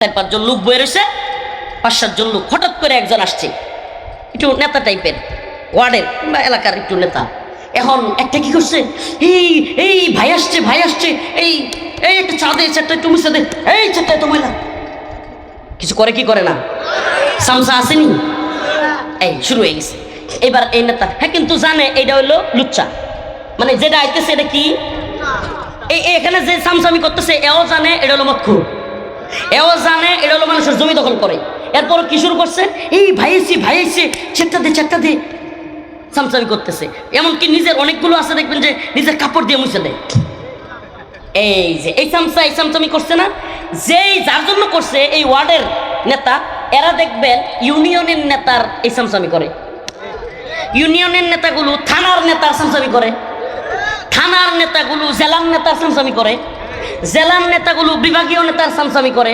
4-5 জন লোক বয়ে রয়েছে, 5-7 জন লোক। হঠাৎ করে একজন আসছে, একটু নেতা টাইপের, ওয়ার্ডের বা এলাকার একটু নেতা। এখন একটা কি করছে, এই এই ভাই আসছে, ভাই আসছে, এই এই একটা চা দে, চারটা একটু মুছে দে, এই চারটা তো ময়লা। কিছু করে কি করে না, সামসা আসেনি, এই শুরু হয়ে গেছে। এবার এই নেতা হ্যাঁ কিন্তু জানে এটা হইলো লুচ্চা, মানে যেটা আইতেছে এটা কি, এই এখানে যে সামসামি করতেছে এও জানে এটা হলো মদখোর, এও জানে এটা হলো মানুষের জমি দখল করে। এরপর কি শুরু করছে, এই ভাই এসছি, ভাই এসছে, চারটা দে সামসামি করতেছে। এমনকি নিজের অনেকগুলো আছে দেখবেন যে নিজের কাপড় দিয়ে মুছে দেয়। এই যে এই সামসামি করছে না, যেই যার জন্য করছে এই ওয়ার্ডের নেতা, এরা দেখবেন ইউনিয়নের নেতার এই সামসামি করে, ইউনিয়নের নেতাগুলো থানার নেতার সামসামি করে, থানার নেতাগুলো জেলার নেতার সামসামি করে, জেলার নেতাগুলো বিভাগীয় নেতার সামসামি করে,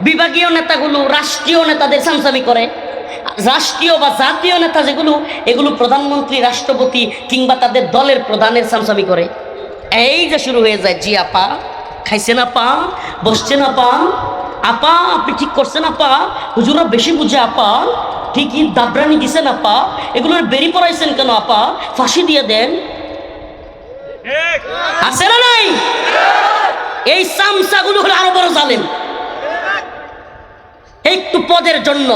বিভাগীয় নেতাগুলো রাষ্ট্রীয় নেতাদের সামসামি করে, রাষ্ট্রীয় বা জাতীয় নেতা যেগুলো এগুলো প্রধানমন্ত্রী, রাষ্ট্রপতি কিংবা তাদের দলের প্রধানের সামসামি করে। এই যে শুরু হয়ে যায়, জি আপা খাইছে না পা, বসছে না পা, আপা আপনি ঠিক করছেন আপা, হুজুরা বেশি বুঝে আপা, ঠিকই দাবরানি দিছেন আপা, এগুলোর বেরি পড়াইছেন কেন আপা, ফাঁসি দিয়ে দেন। আছে না নাই? এই সামসাগুলো হলো আরো বড় জালেম। একটু পদের জন্য,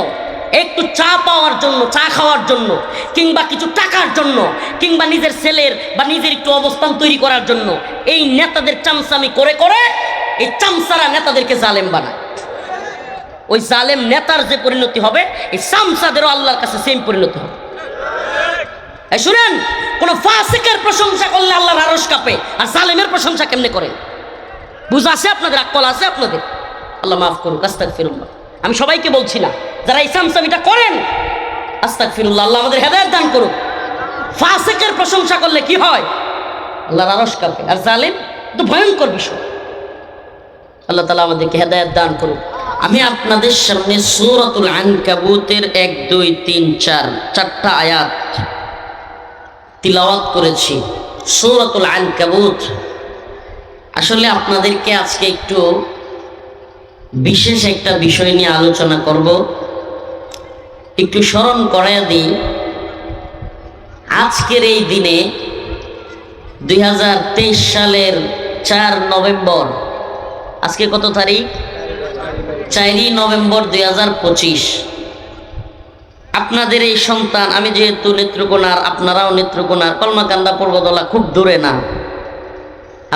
একটু চা পাওয়ার জন্য, চা খাওয়ার জন্য, কিংবা কিছু টাকার জন্য, কিংবা নিজের ছেলের বা নিজের একটু অবস্থান তৈরি করার জন্য এই নেতাদের চামচামি করে করে এই চামচারা নেতাদেরকে জালেম বানায়। ওই জালেম নেতার যে পরিণতি হবে, এই চামচাদেরও আল্লাহর কাছে সেম পরিণতি হবে। শুনেন, কোন ফাসিকের প্রশংসা করলে আল্লাহর আরশ কাঁপে, আর জালেমের প্রশংসা কেমনে করেন? বুঝ আছে আপনাদের, আকল আছে আপনাদের? আল্লাহ মাফ করুক, আস্তাগফিরুল্লাহ। আমি সবাইকে বলছি না, যারা এই সামসামিটা করেন আস্তাগফিরুল্লাহ, আল্লাহ আমাদের হেদায়েত দান করুক। ফাসিকের প্রশংসা করলে কি হয়? আল্লাহর আরশ কাঁপে, আর জালেম তো ভয়ঙ্কর বিষয়। আল্লাহ তাআলা আমাদেরকে হেদায়েত দান করুক। আমি আপনাদের সামনে সূরাতুল আনকাবুতের 1, 2, 3, 4 চারটা আয়াত তিলাওয়াত করেছি। সূরাতুল আনকাবুত। আসলে আপনাদেরকে আজকে একটু বিশেষ একটা বিষয় নিয়ে আলোচনা করব। একটু স্মরণ করাইয়া দিই, আজকের এই দিনে 2023 সালের 4 নভেম্বর, আজকে কত তারিখ? 4ই নভেম্বর 2025। আপনাদের এই সন্তান, আমি যেহেতু নেত্রকোনার, আপনারাও নেত্রকোনার, কলমাকান্দা পূর্বদলা খুব দূরে না,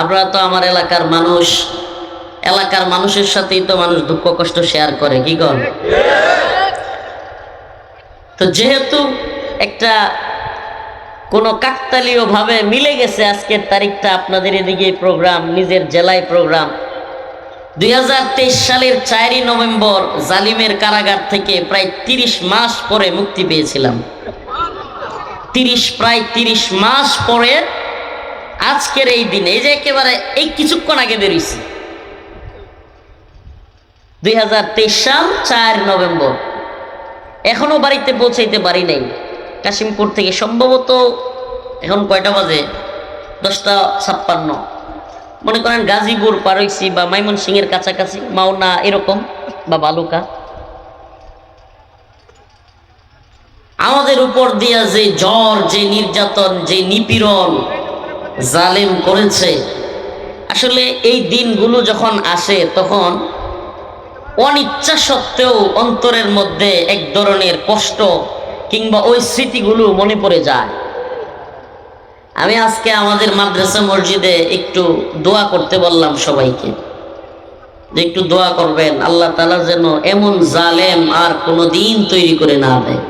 আপনারা তো আমার এলাকার মানুষ, এলাকার মানুষের সাথেই তো মানুষ দুঃখ কষ্ট শেয়ার করে, কি কর? তো যেহেতু একটা কোনো কাকতালীয় ভাবে মিলে গেছে আজকের তারিখটা, আপনাদের এদিকে প্রোগ্রাম, নিজের জেলায় প্রোগ্রাম। 2023 সালের 4ই নভেম্বর জালিমের কারাগার থেকে প্রায় 30 মাস পরে মুক্তি পেয়েছিলাম। প্রায় 30 মাস পরে আজকের এই দিনে, এই যে একেবারে এই কিছুক্ষণ আগে বেরিয়েছি, 2023 সাল 4 নভেম্বর। এখনো বাড়িতে পৌঁছাইতে পারি নাই। কাশিমপুর থেকে সম্ভবত এখন কয়টা বাজে? 10:56। মনে করেন গাজীপুর পার হইছি বা ময়মনসিংহের কাছাকাছি, মাওনা এরকম বা বালুকা। আমাদের উপর দিয়া যে জ্বর, যে নির্যাতন, যে নিপীড়ন জালেম করেছে, আসলে এই দিনগুলো যখন আসে তখন অনিচ্ছা সত্ত্বেও অন্তরের মধ্যে এক ধরনের কষ্ট কিংবা ওই স্মৃতিগুলো মনে পড়ে যায়। আমি আজকে আমাদের মাদ্রাসা মসজিদে একটু দোয়া করতে বললাম সবাইকে, যে একটু দোয়া করবেন, আল্লাহ তাআলা যেন এমন জালেম আর কোনোদিন তৈরি করে না দেয়।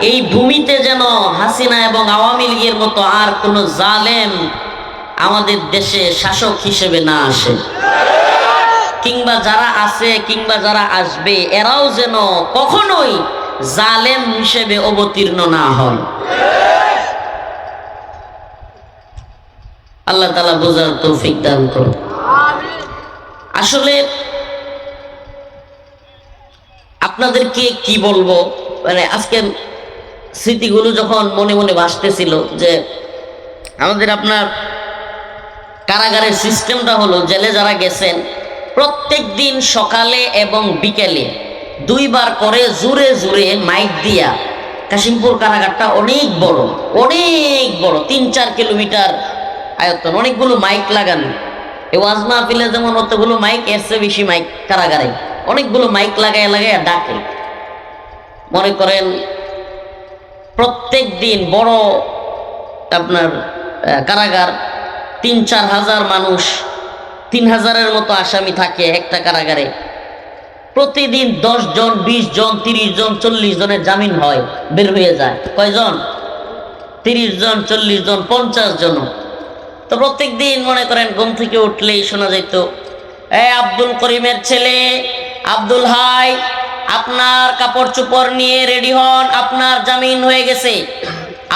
এই ভূমিতে যেন হাসিনা এবং আওয়ামী লীগের মতো আর কোনো জালেম আমাদের দেশে শাসক হিসেবে না আসে, কিংবা যারা আছে কিংবা যারা আসবে এরাও যেন কখনোই জালেম হিসেবে অবতীর্ণ না হয়। আল্লাহ তাআলা বোঝার তৌফিক দান করুন। আসলে আপনাদেরকে কি বলবো, মানে আজকে স্মৃতিগুলো যখন মনে মনে ভাসতেছিল, যে আমাদের আপনার কারাগারের সিস্টেমটা হলো, জেলে যারা গেছেন প্রত্যেক দিন সকালে এবং বিকেলে দুইবার করে জোরে জোরে মাইক দিয়া, কাশিমপুর কারাগারটা অনেক বড়, অনেক বড়, 3-4 কিলোমিটার আয়তন, অনেকগুলো মাইক লাগানো। এই ওয়াজ মাহফিলে যেমন অতগুলো মাইক, এর চেয়ে বেশি মাইক কারাগারে, অনেকগুলো মাইক লাগায় লাগায় ডাকে। মনে করেন প্রত্যেক দিন বড় আপনার কারাগার, 3-4 হাজার মানুষ, 3000-এর মতো আসামি থাকে একটা কারাগারে। প্রতিদিন 10 জন, 20 জন, 30 জন, 40 জনের জামিন হয়, বের হয়ে যায়। কয়জন? 30 জন, 40 জন, 50 জন। তো প্রত্যেক দিন মনে করেন ঘুম থেকে উঠলেই শোনা যেত, আব্দুল করিমের ছেলে আব্দুল হাই, আপনার কাপড় চোপড় নিয়ে রেডি হন, আপনার জামিন হয়ে গেছে।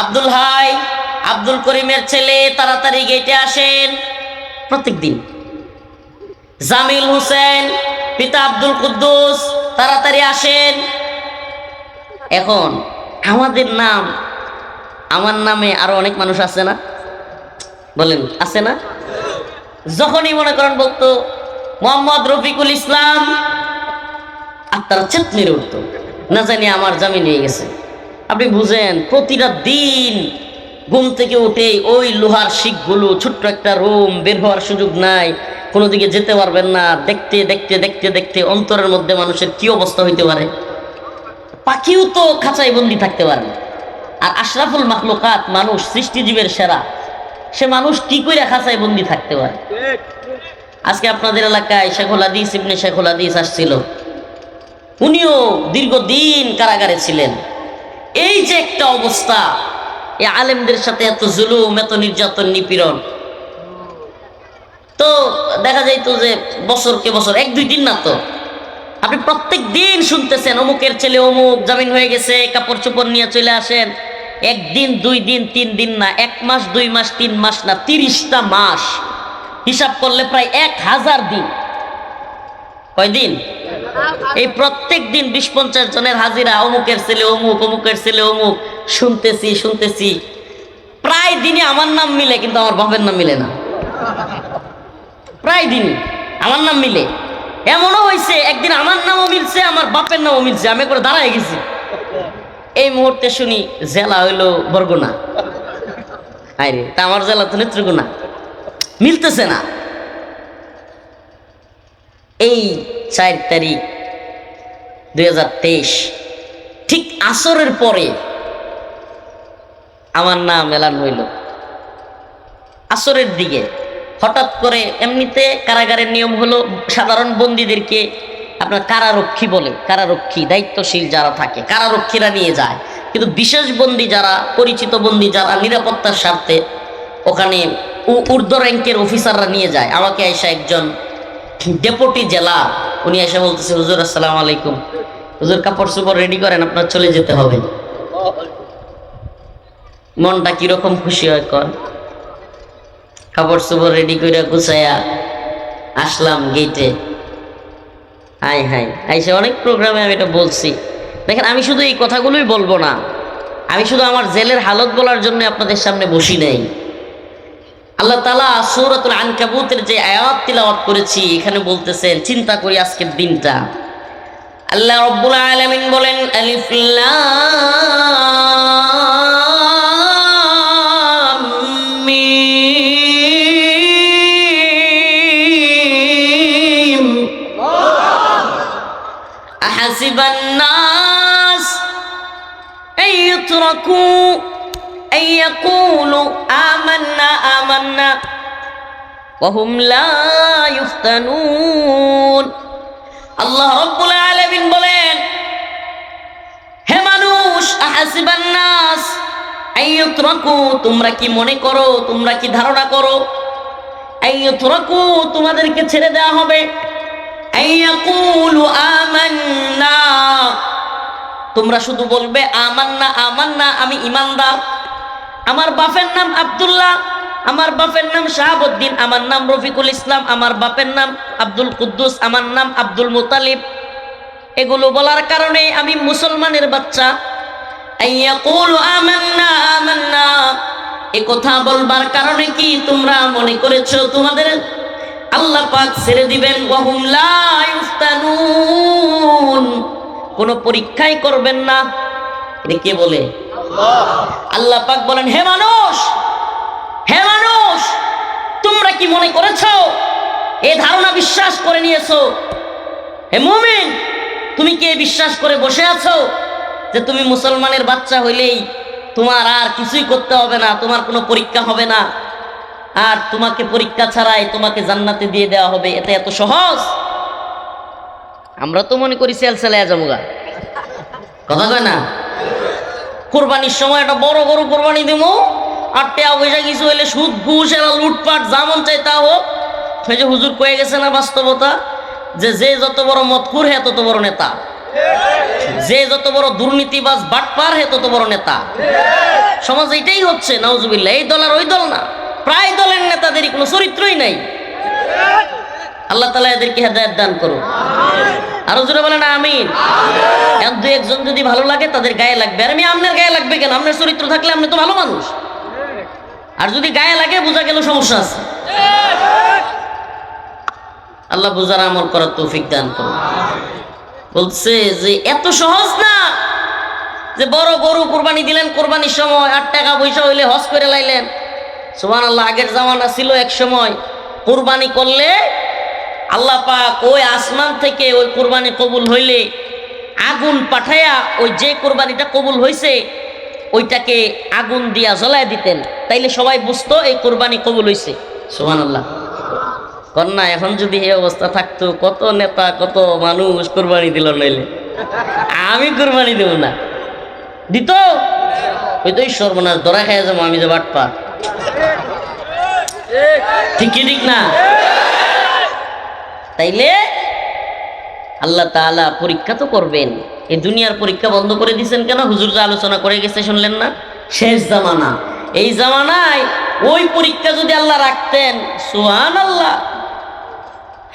আব্দুল হাই, আব্দুল করিমের ছেলে তাড়াতাড়ি গেটে আসেন। প্রত্যেক দিন। জামিল হোসেন পিতা আব্দুল কুদ্দুস তাড়াতাড়ি আসেন। এখন আমাদের নাম, আমার নামে আরো অনেক মানুষ আছে না? বলেন আছে না? যখনই মনে করেন বলতো মোহাম্মদ রফিকুল ইসলাম, আপনারা চেতনির উঠত, না জানি আমার জামিন হয়ে গেছে। আপনি বুঝেন প্রতিটা দিন ঘুম থেকে উঠে ওই লোহার শিকগুলো, ছোট্ট একটা রুম, বের হওয়ার সুযোগ নাই, কোনো দিকে যেতে পারবেন না। দেখতে দেখতে দেখতে দেখতে অন্তরের মধ্যে মানুষের কি অবস্থা হইতে পারে। পাখিও তো খাঁচায় বন্দি থাকতে পারে, আর আশরাফুল মাখলুকাত মানুষ, সৃষ্টিজীবের সেরা, সে মানুষ কি করে খাঁচায় বন্দি থাকতে পারে? আজকে আপনাদের এলাকায় শেখুল হাদিস ইবনে শেখুল হাদিস আসছিল, উনিও দীর্ঘদিন কারাগারে ছিলেন। এই যে একটা অবস্থা, এই আলেমদের সাথে এত জুলুম, এত নির্যাতন, নিপীড়ন, তো দেখা যাইতো যে বছরকে বছর, 1-2 দিন না, তো আপনি প্রত্যেক দিন শুনতেছেন অমুকের ছেলে অমুক জামিন হয়ে গেছে, কাপড় চোপড় নিয়ে চলে আসেন। 1 দিন 2 দিন 3 দিন না, 1 মাস 2 মাস 3 মাস না, 30টা মাস, হিসাব করলে প্রায় 1000 দিন। কয়দিন? এই প্রত্যেক দিন 20-50 জনের হাজিরা, অমুকের ছেলে অমুক, অমুকের ছেলে অমুক, শুনতেছি শুনতেছি। প্রায় দিনে আমার নাম মিলে, কিন্তু আমার বাপের নাম মিলে না। প্রায় দিনই আমার নাম মিলে। এমনও হয়েছে একদিন আমার নামও মিলছে, আমার বাপের নামও মিলছে, আমি করে দাঁড়ায় গেছি। এই মুহূর্তে শুনি জেলা হইলো বরগুনা। আরে তা আমার জেলা তো নেত্রকোনা, মিলতেছে না। এই 4 তারিখ 2023 ঠিক আসরের পরে আমার নাম এলান হইল। আসরের দিকে হঠাৎ করে, এমনিতে কারাগারের নিয়ম হলো সাধারণ বন্দীদেরকে আপনার কারারক্ষী বলে, কারারক্ষী দায়িত্বশীল যারা থাকে কারারক্ষীরা নিয়ে যায়, কিন্তু বিশেষ বন্দী যারা, পরিচিত বন্দী যারা, নিরাপত্তার স্বার্থে ওখানে ঊর্ধ্ব র্যাঙ্কের অফিসাররা নিয়ে যায়। আমাকে এসে একজন ডেপুটি জেলা, উনি এসে বলতেছে, হুজুর আসসালামু আলাইকুম, হুজুর কাপড় চোপড় রেডি করেন, আপনার চলে যেতে হবে। মনটা কিরকম খুশি হয় কর। কাপড় চোপড় রেডি করে গুছাইয়া আসলাম গেটে। হাই হাই আইসে অনেক প্রোগ্রামে আমি এটা বলছি। দেখেন, আমি শুধু এই কথাগুলোই বলবো না, আমি শুধু আমার জেলের হালত বলার জন্য আপনাদের সামনে বসি নাই। আল্লাহ তাআলা সূরাতুল আনকাবুতের যে আয়াত তিলাওয়াত করেছি, এখানে বলতেছেন, চিন্তা করি আজকের দিনটা। আল্লাহ রাব্বুল আলামিন বলেন, আলিফ লাম মিম আহাসিবান নাস আইয়ুতরাকু আইয়াকুলু আমান্না আমান্না ওয়া হুম লা ইফতানুন। আল্লাহ রাব্বুল আলামিন বলেন, হে মানুষ, আহাসিবান নাস আইয়ুতরাকু, তোমরা কি মনে করো, তোমরা কি ধারণা করো, আইয়ুতরাকু, তোমাদেরকে ছেড়ে দেওয়া হবে, আইয়াকুলু আমান্না, তোমরা শুধু বলবে আমান্না আমান্না, আমি ঈমানদার, আমার বাপের নাম আব্দুল্লাহ, আমার বাপের নাম শাহাবুদ্দিন, আমার নাম রফিকুল ইসলাম, আমার বাপের নাম আব্দুল কুদ্দুস, আমার নাম আব্দুল মুতালিব। এগুলো বলার কারণে আমি মুসলমানের বাচ্চা। আইয়াকুলু আমান্না আমান্না, এ কথা বলবার কারণে কি তোমরা মনে করেছো তোমাদের আল্লাহ পাক ছেড়ে দিবেন। ওয়াহুম লা ইফতানুন, কোনো পরীক্ষাই করবেন না। এটা কে বলে? আল্লাহ পাক বলেন, হে মানুষ, হে মানুষ, তোমরা কি মনে করেছো, এই ধারণা বিশ্বাস করে নিয়েছো, হে মুমিন তুমি কি বিশ্বাস করে বসে আছো যে তুমি মুসলমানের বাচ্চা হইলেই তোমার আর কিছুই করতে হবে না, তোমার কোনো পরীক্ষা হবে না, আর তোমাকে পরীক্ষা ছাড়াই তোমাকে জান্নাতে দিয়ে দেওয়া হবে? এটা এত সহজ? আমরা তো মনে করি সেলসেলায় যাবোগা, কথা কয় না? কোরবানির সময় একটা বড় গরু কোরবানি দেবো, আর টেয়া পয়সা কিছু হইলে সুদ ঘুষ এরা লুটপাট যেমন চাই তা হোক। সেই যে হুজুর কয়ে গেছে না বাস্তবতা, যে যে যত বড় মতকুর হে তত বড় নেতা, যে যত বড় দুর্নীতিবাজ বাটপার হে তত বড় নেতা। সমাজ এটাই হচ্ছে, নাউজুবিল্লাহ। এই দল আর ওই দল না, প্রায় দলের নেতাদেরই কোনো চরিত্রই নাই। আল্লাহ তাআলা এদেরকে হেদায়েত দান করুন। আরো জোরে বলেন আমিন। এক দুই একজন যদি ভালো লাগে তাদের গায়ে লাগবে। আর আমি আপনার গায়ে লাগবে কেন? আপনার চরিত্র থাকলে আপনি তো ভালো মানুষ। আর যদি গায়ে লাগে বোঝা গেল সমস্যা আছে। আল্লাহ বুঝার আমল করার তৌফিক দান করুন। বলছে যে এত সহজ না যে বড় গরু কোরবানি দিলেন, কোরবানির সময় 8 টাকা পয়সা হইলে হজ করে লাইলেন। সুবহানাল্লাহ, আগের জামানা ছিল এক সময় কোরবানি করলে আল্লাহ পাক ওই আসমান থেকে ওই কোরবানি কবুল হইলে আগুন পাঠাইয়া ওই যে কোরবানিটা কবুল হয়েছে ওইটাকে আগুন দিয়া জ্বলায় দিতেন, তাইলে সবাই বুঝতো এই কোরবানি কবুল হয়েছে। সুবহানাল্লাহ। কন্যা এখন যদি এই অবস্থা থাকতো, কত নেতা কত মানুষ কোরবানি দিল, নইলে আমি কোরবানি দেব না, দিত ওই তো সর্বনাশ, ধরা খাইয়া যাবো আমি যে বাটপা। ঠিক কি ঠিক না? তাইলে আল্লাহ তাআলা পরীক্ষা তো করবেন। এই দুনিয়ার পরীক্ষা বন্ধ করে দিয়েছেন কেন? হুজুর যে আলোচনা করে গেছে শুনলেন না? শেষ জামানা, এই জামানায় ওই পরীক্ষা যদি আল্লাহ রাখতেন, সুবহানাল্লাহ,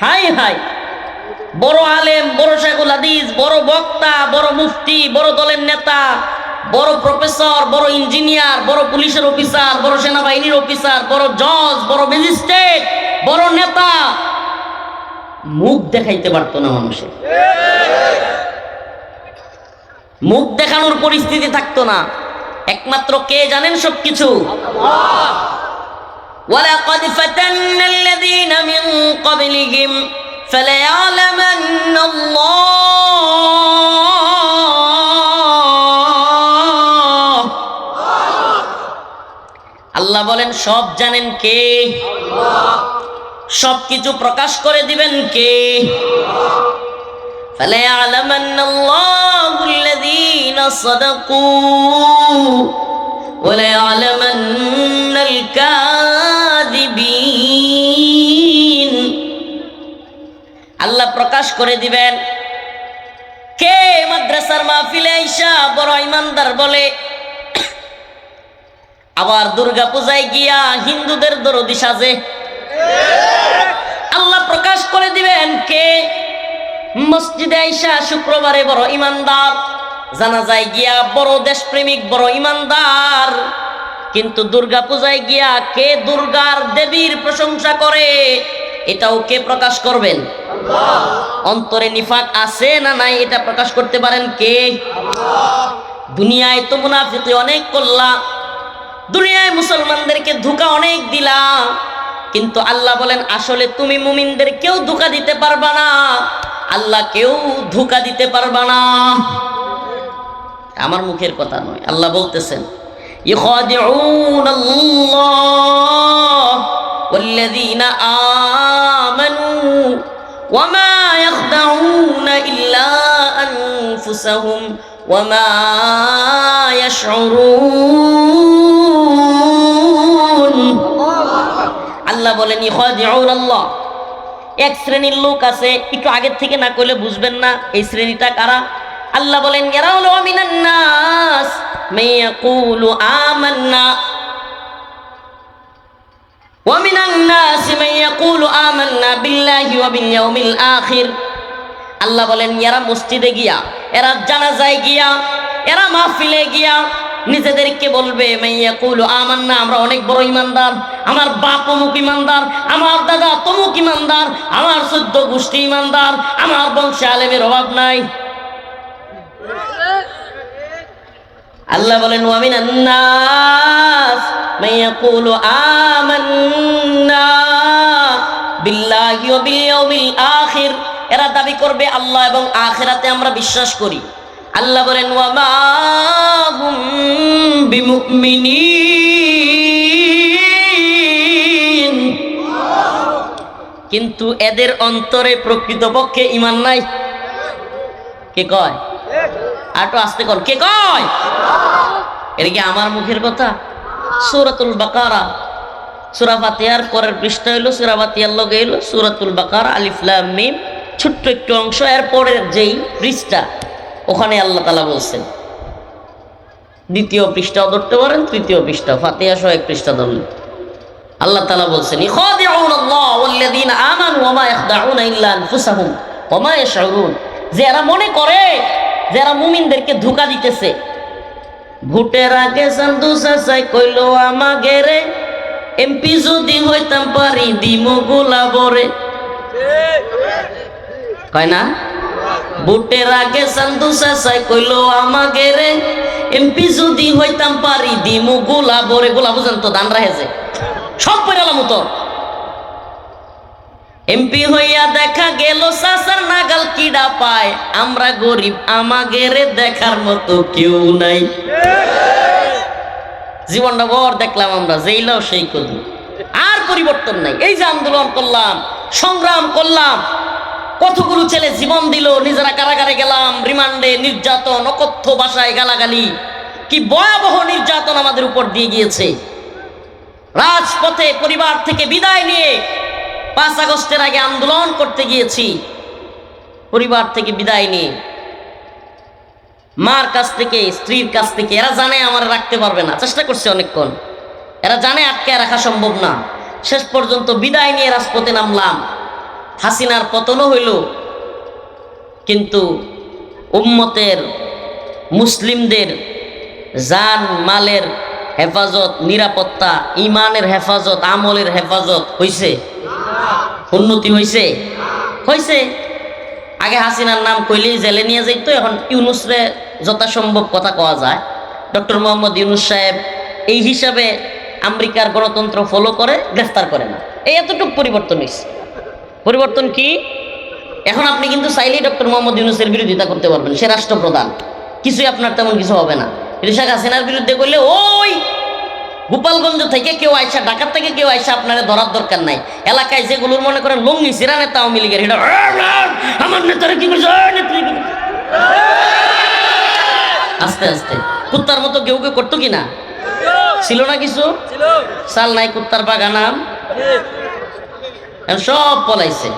হাই হাই, বড় আলেম, বড় শাইখুল হাদিস, বড় বক্তা, বড় মুফতি, বড় দলের নেতা, বড় প্রফেসর, বড় ইঞ্জিনিয়ার, বড় পুলিশের অফিসার, বড় সেনাবাহিনীর অফিসার, বড় জজ, বড় ম্যাজিস্ট্রেট, বড় নেতা, মুখ দেখাইতে পারতো না মানুষের, মুখ দেখানোর পরিস্থিতি থাকতো না। একমাত্র কে জানেন সবকিছু? ওয়ালাকাদ ফাতান্নাল্লাযীনা মিন ক্বাবলিহিম ফালায়ালামান্নাল্লাহ। আল্লাহ বলেন সব জানেন কে? সবকিছু প্রকাশ করে দিবেন কে? ফালায়ালামান্নাল্লাহুল্লাযীনা সাদাকু ওয়ালায়ালামান্নাল কাযিবিন। আল্লাহ প্রকাশ করে দিবেন কে মাদ্রাসার মাহফিলে আইসা বড় ইমানদার বলে, আবার দুর্গা পূজায় গিয়া হিন্দুদের দরদি সাজে। আল্লাহ প্রকাশ করে দিবেন কে মসজিদে আইসা শুক্রবারে বড় ইমানদার, জানাজায় গিয়া বড় দেশপ্রেমিক, বড় ইমানদার, কিন্তু দুর্গা পূজায় গিয়া কে দুর্গার দেবীর প্রশংসা করে, এটাও কে প্রকাশ করবেন? অন্তরে নিফাক আছে না নাই এটা প্রকাশ করতে পারেন কে? দুনিয়ায় তো মুনাফিকি অনেক করলা, দুনিয়ায় মুসলমানদেরকে ধোঁকা অনেক দিলা, কিন্তু আল্লাহ বলেন আসলে তুমি মুমিনদের কেউ ধোঁকা দিতে পারবা না, আল্লাহ কেউ ধোঁকা দিতে পারবা না। আমার মুখের কথা নয়, আল্লাহ বলতেছেন ইখাদিউনাল্লাহ ওয়াল্লাযীনা আমানু ওয়ামা ইয়াখদাউনা ইল্লা আনফুসাহুম ওয়ামা ইয়াশউরুন। আল্লাহ বলেন ইখাদিউনাল্লাহ, এক শ্রেণীর লোক আছে, একটু আগের থেকে না কইলে বুঝবেন না এই শ্রেণীটা কারা। আল্লাহ বলেন এরা হলো মিনান নাস মাইয়াকুলু আমান্না ওয়া মিনান নাস মাইয়াকুলু আমান্না বিল্লাহি ওয়া বিল ইয়াউমিল আখির। আল্লাহ বলেন এরা মসজিদে গিয়া, এরা জানাজায় গিয়া, এরা মাহফিলে গিয়া নিজেদেরকে বলবে মাইয়াকুলু আমান্না, আমরা অনেক বড় ইমানদার, আমার বাপ অমুক ইমানদার, আমার দাদা তমুক ইমানদার, আমার 14 গোষ্ঠী ইমানদার, আমার বংশে আলেমের অভাব নাই। আল্লাহ বলেন ওয়া মিনান নাস মাইয়াকুলু আমান্না বিল্লাহি ওয়া বিল ইয়াউমিল আখির, এরা দাবি করবে আল্লাহ এবং আখিরাতে আমরা বিশ্বাস করি। আল্লাহ বলেন ওয়া মা হুম বিমুমিনিন, কিন্তু এদের অন্তরে প্রকৃতপক্ষে ঈমান নাই। কে কয়? আটো আস্তে কর, কে কয়? এটা কি আমার মুখের কথা? সূরাতুল বাকারা, সূরা ফাতিহার পরের পৃষ্ঠা হইল সূরা ফাতিহার লগে হইল সূরাতুল বাকারা, আলিফ লাম মিম, ছোট্ট একটু অংশ, এর পরের যেই পৃষ্ঠা ওখানে আল্লাহ তাআলা বলছেন, দ্বিতীয় পৃষ্ঠাও ধরতে পারেন, তৃতীয় পৃষ্ঠা, ফাতিহা সহ এক পৃষ্ঠা ধরলেন, আল্লাহ তাআলা বলছেন ইখাদিউনাল্লাহ ওয়াল্লাযীনা আমানু ওয়া মা ইয়াখদাউনা ইল্লা আনফুসাহুম ওয়া মা ইয়াশউরুন, যে এরা মনে করে যে এরা মুমিনদেরকে ধোঁকা দিতেছে। ভোটের আগে চান্দু চাচাই কইলো আমাগে রে, এমপি যদি হইতাম পারি দিমু গোলাবরে, কয় না? ভোটের আগে চান্দু চাচাই কইলো আমাগে রে, এমপি যদি হইতাম পারি দিমু গোলাবরে। গোলা বুঝেন তো, ধান রাহেছে সব পড়ালাম তো। এমপি হইয়া দেখা গেল চাচার নাগাল কিডা পায়, আমরা গরিব আমাগের দেখার মতো কেউ নাই। জীবনটা বড় দেখলাম আমরা, যেইলাও সেই কদু, আর পরিবর্তন নাই। এই যে আন্দোলন করলাম, সংগ্রাম করলাম, কতগুলো ছেলে জীবন দিল, নিজেরা কারাগারে গেলাম, রিমান্ডে, নির্যাতন, অকথ্য ভাষায় গালাগালি, কি ভয়াবহ নির্যাতন আমাদের উপর দিয়ে গিয়েছে। রাজপথে পরিবার থেকে বিদায় নিয়ে 5 আগস্টের আগে আন্দোলন করতে গিয়েছি, পরিবার থেকে বিদায় নিয়ে, মার কাছ থেকে, স্ত্রীর কাছ থেকে। এরা জানে আমার রাখতে পারবে না, চেষ্টা করছে অনেকক্ষণ, এরা জানে আটকে রাখা সম্ভব না। শেষ পর্যন্ত বিদায় নিয়ে রাজপথে নামলাম। হাসিনার পতনও হইল, কিন্তু উম্মতের, মুসলিমদের জান মালের হেফাজত, নিরাপত্তা, ইমানের হেফাজত, আমলের হেফাজত হইছে? উন্নতি হইছে? হইছে। আগে হাসিনার নাম কইলেই জেলে নিয়ে যাইত, এখন ইউনুসরে যথাসম্ভব কথা কওয়া যায়। ডক্টর মোহাম্মদ ইউনুস সাহেব এই হিসাবে আমেরিকার গণতন্ত্র ফলো করে, গ্রেফতার করে না। এই এতটুকু পরিবর্তন হয়েছে। পরিবর্তন কি? এখন আপনি কিন্তু চাইলেই ডক্টর মোহাম্মদ ইউনুসের বিরোধিতা করতে পারবেন, সে রাষ্ট্রপ্রধান, কিছুই আপনার তেমন কিছু হবে না। কিন্তু শেখ হাসিনার বিরুদ্ধে করলে ওই গোপালগঞ্জ থেকে কেউ আইসা, ঢাকার থেকে কেউ আইসা আপনারা ধরার দরকার নাই। এলাকায় যেগুলোর মনে করেন লঙ্গি সিরা নেতা আওয়ামী লীগের, এটা আমার নেতারা কি করছে, আস্তে আস্তে কুত্তার মতো কেউ কেউ করতো কিনা? ছিল না কিছু? সাল নাই কুত্তার বাগানাম, সব পলাইছে।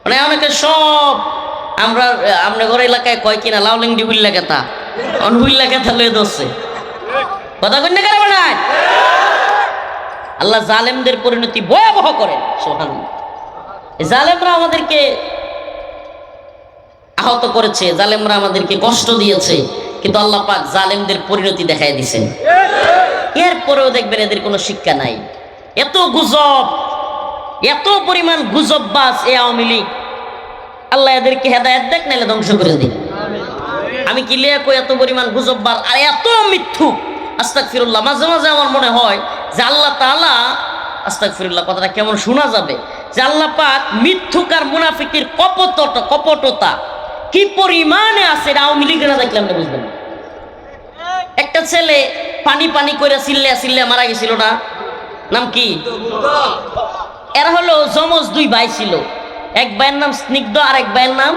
মানে অনেকে সব আমরা ঘর এলাকায় কয় কিনা লাউলিংডি হুইল্লা কেতা, হুইল্লা কেতা লয়ে ধরছে। কথা কই না কেন? আল্লাহ জালেমদের পরিণতি ভয়াবহ করেন। সুবহানাল্লাহ। জালেমরা আমাদেরকে আহত করেছে, জালেমরা আমাদেরকে কষ্ট দিয়েছে, কিন্তু আল্লাহ পাক জালেমদের পরিণতি দেখাই দিয়েছেন। এরপরেও দেখবেন এদের কোনো শিক্ষা নাই। এত গুজব, এত পরিমাণ গুজববাজ এ আওয়ামী লীগ। আল্লাহ এদেরকে হেদায়েত দেখ, নাইলে ধ্বংস করে দিন। আমি কি লিয়া কই এত পরিমাণ গুজববাজ আর এত মিথ্যুক। আস্তাগফিরুল্লাহ। মাঝে মাঝে আমার মনে হয় যে আল্লাহ তাআলা, আস্তাগফিরুল্লাহ কথাটা কেমন শোনা যাবে, যে আল্লাহ পাক মিথ্যুক আর মুনাফিকের কপটতা কি পরিমাণে আছে, আওয়ামী লীগের না দেখলে আপনি বুঝবেন। একটা ছেলে পানি পানি করে চিল্লে মারা গেছিল না, নাম কি? এরা হলো যমজ 2 ভাই ছিল, এক ভাইয়ের নাম স্নিগ্ধ আর এক ভাইয়ের নাম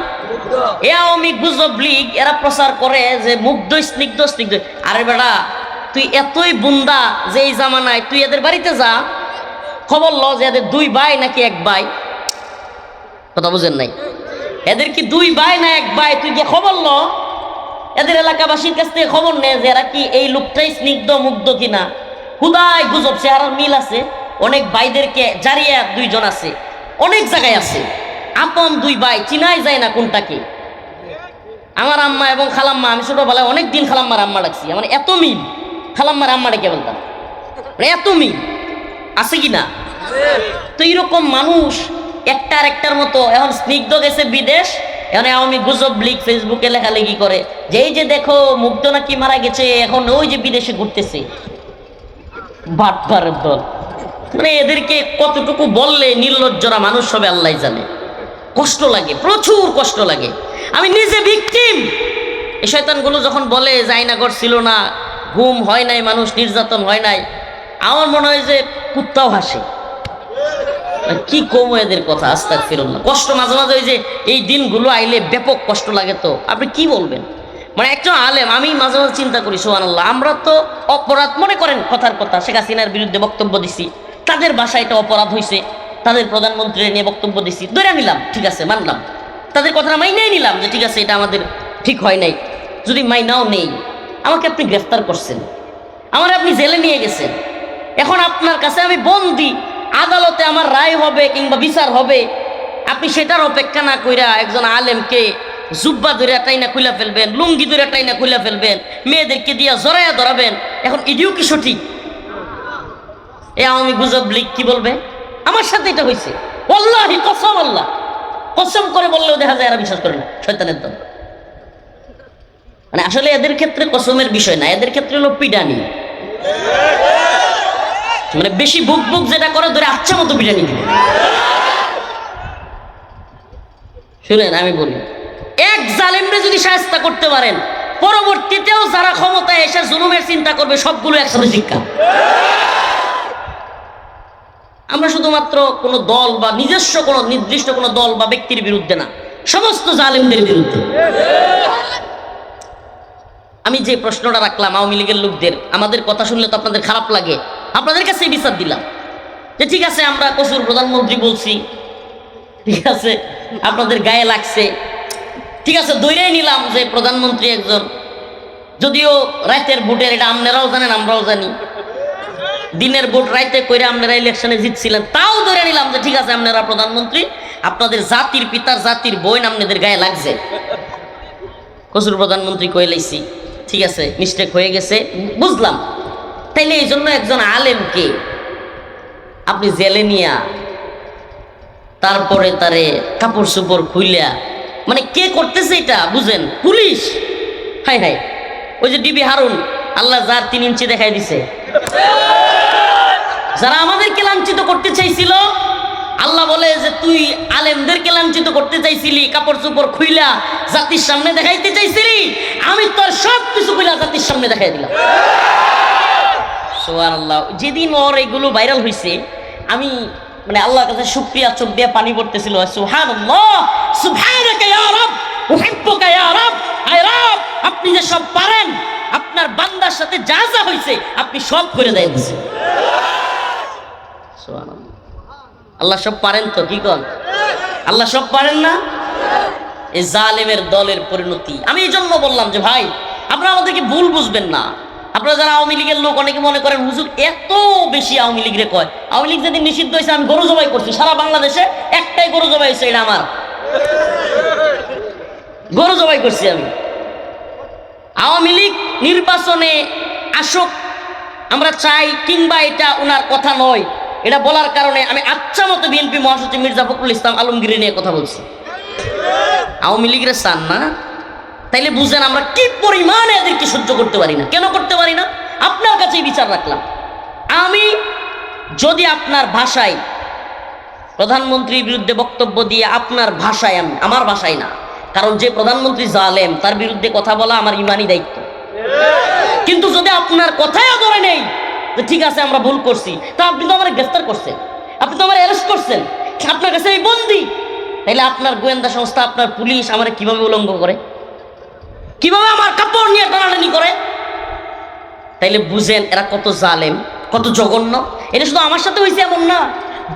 এ আওয়ামী গুজব লীগ। এরা প্রচার করে যে মুগ্ধ স্নিগ্ধ স্নিগ্ধ। আরে বেটা, তুই এতই বুন্দা যে এই জামানায় তুই এদের বাড়িতে যা, খবর ল যে এদের 2 ভাই নাকি 1 ভাই। কথা বুঝেন নাই? এদের কি 2 ভাই না 1 ভাই? তুই গিয়ে খবর ল, এদের এলাকাবাসীর কাছ থেকে খবর নে যে এরা কি এই লোকটাই স্নিগ্ধ মুগ্ধ কিনা। খুদাই গুজব, চেহারার মিল আছে। অনেক ভাইদেরকে জারিয়া 2 জন আছে, অনেক জায়গায় আছে। আপন 2 ভাই চিনাই যায় না কোনটা কি। আমার আম্মা এবং খালাম্মা, আমি ছোটবেলায় অনেকদিন খালাম্মার আম্মা ডাকছি, আমার এত মিল, খালাম্মার আম্মা ডেকে বলতাম, মানে এত মিল আছে কি না? তো এইরকম মানুষ একটার একটার মতো। এখন স্নিগ্ধ গেছে বিদেশ, এখন আওয়ামী গুজব লিগ ফেসবুকে লেখালেখি করে যে এই যে দেখো মুগ্ধ নাকি মারা গেছে, এখন ওই যে বিদেশে ঘুরতেছে। বাটপারের দল, মানে এদেরকে কতটুকু বললে নির্লজ্জরা মানুষ হবে আল্লাহ জানে। কষ্ট লাগে, প্রচুর কষ্ট লাগে। আমি নিজে ভিকটিম। এই শয়তানগুলো যখন বলে জায়নাগর ছিল না, ঘুম হয় নাই, মানুষ নির্যাতন হয় নাই, আমার মনে হয় যে কুত্তাও হাসে। কি কম এদের কথা, আস্তাগফিরুল্লাহ। কষ্ট মাঝে মাঝে ওই যে এই দিনগুলো আইলে ব্যাপক কষ্ট লাগে। তো আপনি কি বলবেন, মানে একজন আলেম, আমি মাঝে মাঝে চিন্তা করি সুবহানাল্লাহ, আমরা তো অপরাধ মনে করেন, কথার কথা শেখ হাসিনার বিরুদ্ধে বক্তব্য দিছি, তাদের বাসায় এটা অপরাধ হয়েছে, তাদের প্রধানমন্ত্রী নিয়ে বক্তব্য দিছি, ধরে নিলাম, ঠিক আছে মানলাম, তাদের কথাটা মাইনাই নিলাম যে ঠিক আছে এটা আমাদের ঠিক হয় নাই। যদি মাইনাও নেই, আমাকে আপনি গ্রেফতার করছেন, আমার আপনি জেলে নিয়ে গেছেন, এখন আপনার কাছে আমি বন্দি, আদালতে আমার রায় হবে কিংবা বিচার হবে, আপনি সেটার অপেক্ষা না কইরা একজন আলেমকে জুব্বা ধরে টাইনা খুলে ফেলবেন, লুঙ্গি ধরে টাইনা খুলে ফেলবেন, মেয়েদেরকে দিয়া জড়াইয়া ধরাবেন। এখন এটিও কি সঠিক? এ আওয়ামী গুজব লীগ কি বলবে? আমার সাথে এটা হয়েছে, ওয়াল্লাহি কসম, আল্লাহ কসম করে বললেও দেখা যায় এরা বিশ্বাস করে না, শয়তানের দল। মানে আসলে এদের ক্ষেত্রে কসমের বিষয় না, এদের ক্ষেত্রে হলো পিডানি, মানে বেশি বুক বুক যেটা করে ধরে আচ্ছা মতো পিডানি দিবে। শুনেন আমি বলি, এক জালেমরে যদি শায়েস্তা করতে পারেন, পরবর্তীতেও যারা ক্ষমতায় এসে জুলুমের চিন্তা করবে সবগুলো একসাথে শিক্ষা। আমরা শুধুমাত্র কোনো দল বা নিজস্ব কোনো নির্দিষ্ট কোনো দল বা ব্যক্তির বিরুদ্ধে না, সমস্ত জালেমদের বিরুদ্ধে। আমি যে প্রশ্নটা রাখলাম আওয়ামী লীগের লোকদের, আমাদের কথা শুনলে তো আপনাদের খারাপ লাগে, আপনাদের কাছে বিচার দিলাম যে ঠিক আছে আমরা কসুর প্রধানমন্ত্রী বলছি, ঠিক আছে আপনাদের গায়ে লাগছে, ঠিক আছে দৈরাই নিলাম যে প্রধানমন্ত্রী একজন, যদিও রাতের ভোটের, এটা আপনারাও জানেন আমরাও জানি, দিনের ভোট রাইতে কইরা আপনারা ইলেকশনে জিতছিলেন, তাও ধরে নিলাম যে ঠিক আছে আপনারা প্রধানমন্ত্রী, আপনাদের জাতির পিতার জাতির বোন আপনাদের গায়ে লাগছে, কসুর প্রধানমন্ত্রী কয়ে লাইছি, ঠিক আছে মিস্টেক হয়ে গেছে বুঝলাম। তাইলে এই জন্য একজন আলেমকে আপনি জেলে নিয়া তারপরে তারে কাপড় চোপড় খুইলা, মানে কে করতেছে এটা বুঝেন? পুলিশ। হাই হাই, ওই যে ডিবি হারুন, আল্লাহ যার 3 ইঞ্চি দেখাই দিছে, যারা আমাদেরকে লাঞ্ছিত করতে চাইছিল, আল্লাহ বলে যে তুই আলেমদেরকে লাঞ্ছিত করতে চাইছিলি, কাপড় চোপড় খুইলা জাতির সামনে দেখাইতে চাইছিলি, আমি তোর সব কিছু খুইলা জাতির সামনে দেখাই দিলাম। সুবহানাল্লাহ। যেদিন ওর এগুলো ভাইরাল হয়েছে, আমি মানে আল্লাহর কাছে শুকরিয়া, চোখ দিয়ে পানি পড়তেছিল। সুবহানাল্লাহ, সুবহানাকা ইয়া রাব, উহিব্বুকা ইয়া রাব। আয় রব, আপনি যে সব পারেন, আপনার বান্দার সাথে যা যা হয়েছে আপনি সব করে দিয়েছেন। সুবহানাল্লাহ। আল্লাহ সব পারেন তো, কি কন? আল্লাহ সব পারেন না? এই জালেমের দলের পরিণতি। আমি এই জন্য বললাম যে ভাই আপনারা আমাদেরকে ভুল বুঝবেন না। আপনারা যারা আওয়ামী লীগের লোক, অনেকে মনে করেন হুজুর এত বেশি আওয়ামী লীগরে কয়। আওয়ামী লীগ যেদিন নিষিদ্ধ হয়েছে আমি গরু জবাই করছি, সারা বাংলাদেশে একটাই গরু জবাই হয়েছে, এটা আমার গরু জবাই করছি আমি। আওয়ামী লীগ নির্বাচনে আসুক আমরা চাই, কিংবা এটা ওনার কথা নয়, এটা বলার কারণে আমি আচ্ছা মতো বিএনপি মহাসচিব মির্জা ফখরুল ইসলাম আলমগীর নিয়ে কথা বলছি। আওয়ামী লীগের চান না, তাইলে বুঝেন আমরা কি পরিমাণে এদেরকে সহ্য করতে পারি না। কেন করতে পারি না? আপনার কাছেই বিচার রাখলাম। আমি যদি আপনার ভাষায় প্রধানমন্ত্রীর বিরুদ্ধে বক্তব্য দিয়ে আপনার ভাষায়, আমি আমার ভাষায় না, কারণ যে প্রধানমন্ত্রী জালেম তার বিরুদ্ধে কথা বলা আমার ইমানি দায়িত্ব। কিন্তু যদি আপনার কথাই ধরে নেই যে ঠিক আছে আমরা ভুল করছি, তা আপনি তো আমার গ্রেফতার করছেন, আপনি তো আমার অ্যারেস্ট করছেন, আপনার কাছে এই বন্দি, তাইলে আপনার গোয়েন্দা সংস্থা, আপনার পুলিশ আমার কিভাবে উলঙ্ঘ করে, কিভাবে আমার কাপড় নিয়ে টানাটানি করে? তাইলে বুঝেন এরা কত জালেম, কত জঘন্য। এটা শুধু আমার সাথে হয়েছে এমন না,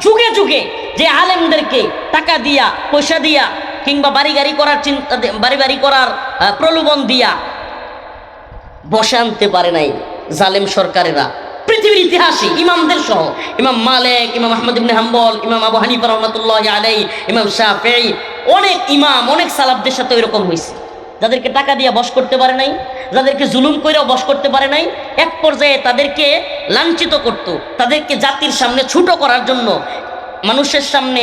যুগে যুগে যে আলেমদেরকে টাকা দিয়া, পয়সা দিয়া, কিংবা বাড়ি গাড়ি করার চিন্তা, বাড়ি করার প্রলোভন দিয়া বসে আনতে পারে নাই জালেম সরকারেরা পৃথিবীর ইতিহাসে, ইমামদের সহ, ইমাম মালিক, ইমাম আহমদ ইবনে হাম্বল, ইমাম আবু হানিফা রাহমাতুল্লাহি আলাইহি, ইমাম শাফিঈ, অনেক ইমাম, অনেক সালাফদের সাথে এরকম হয়েছে যাদেরকে টাকা দিয়ে বশ করতে পারে নাই, যাদেরকে জুলুম করেও বশ করতে পারে নাই, এক পর্যায়ে তাদেরকে লাঞ্ছিত করত, তাদেরকে জাতির সামনে ছোট করার জন্য, মানুষের সামনে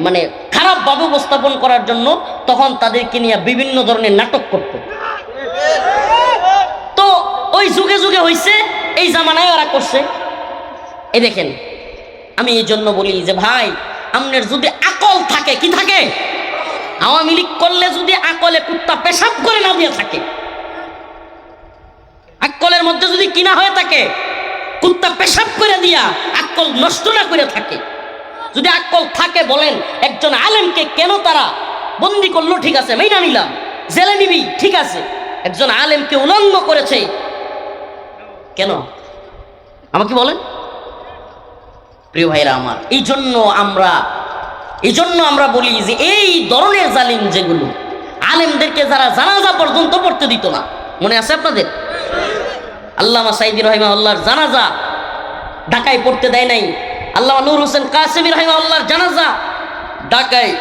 মানে খারাপভাবে উপস্থাপন করার জন্য তখন তাদেরকে নিয়ে বিভিন্ন ধরনের নাটক করত। তো ওই যুগে যুগে হয়েছে, এই জামানায় ওরা করছে। এই দেখেন, আমি এই জন্য বলি যে ভাই, আপনার যদি আকল থাকে, কি থাকে, আওয়ামী লীগ করলে যদি আকলে কুত্তা পেশাব করে না দিয়ে থাকে, আকলের মধ্যে যদি কিনা হয়ে থাকে, কুত্তা পেশাব করে দিয়া আকল নষ্ট না করে থাকে, যদি আকল থাকে বলেন একজন আলেমকে কেন তারা বন্দি করলো, ঠিক আছে মেনে নিলাম, জেলে নিবি, ঠিক আছে, একজন আলেমকে উলঙ্গ করেছে কেন, আমাকে বলেন। প্রিয় ভাইরা আমার, এই জন্য আমরা বলি যে এই ধরনের জালিম যেগুলো, আলেমদেরকে যারা জানাজা পর্যন্ত পড়তে দিত না, মনে আছে আপনাদের? আল্লামা সাইদি রাহিমাহুল্লাহর জানাজা ঢাকায় পড়তে দেয় নাই, আল্লামা নূর হোসেন কাসেমি রাহিমাহুল্লাহর জানাজা ঢাকায়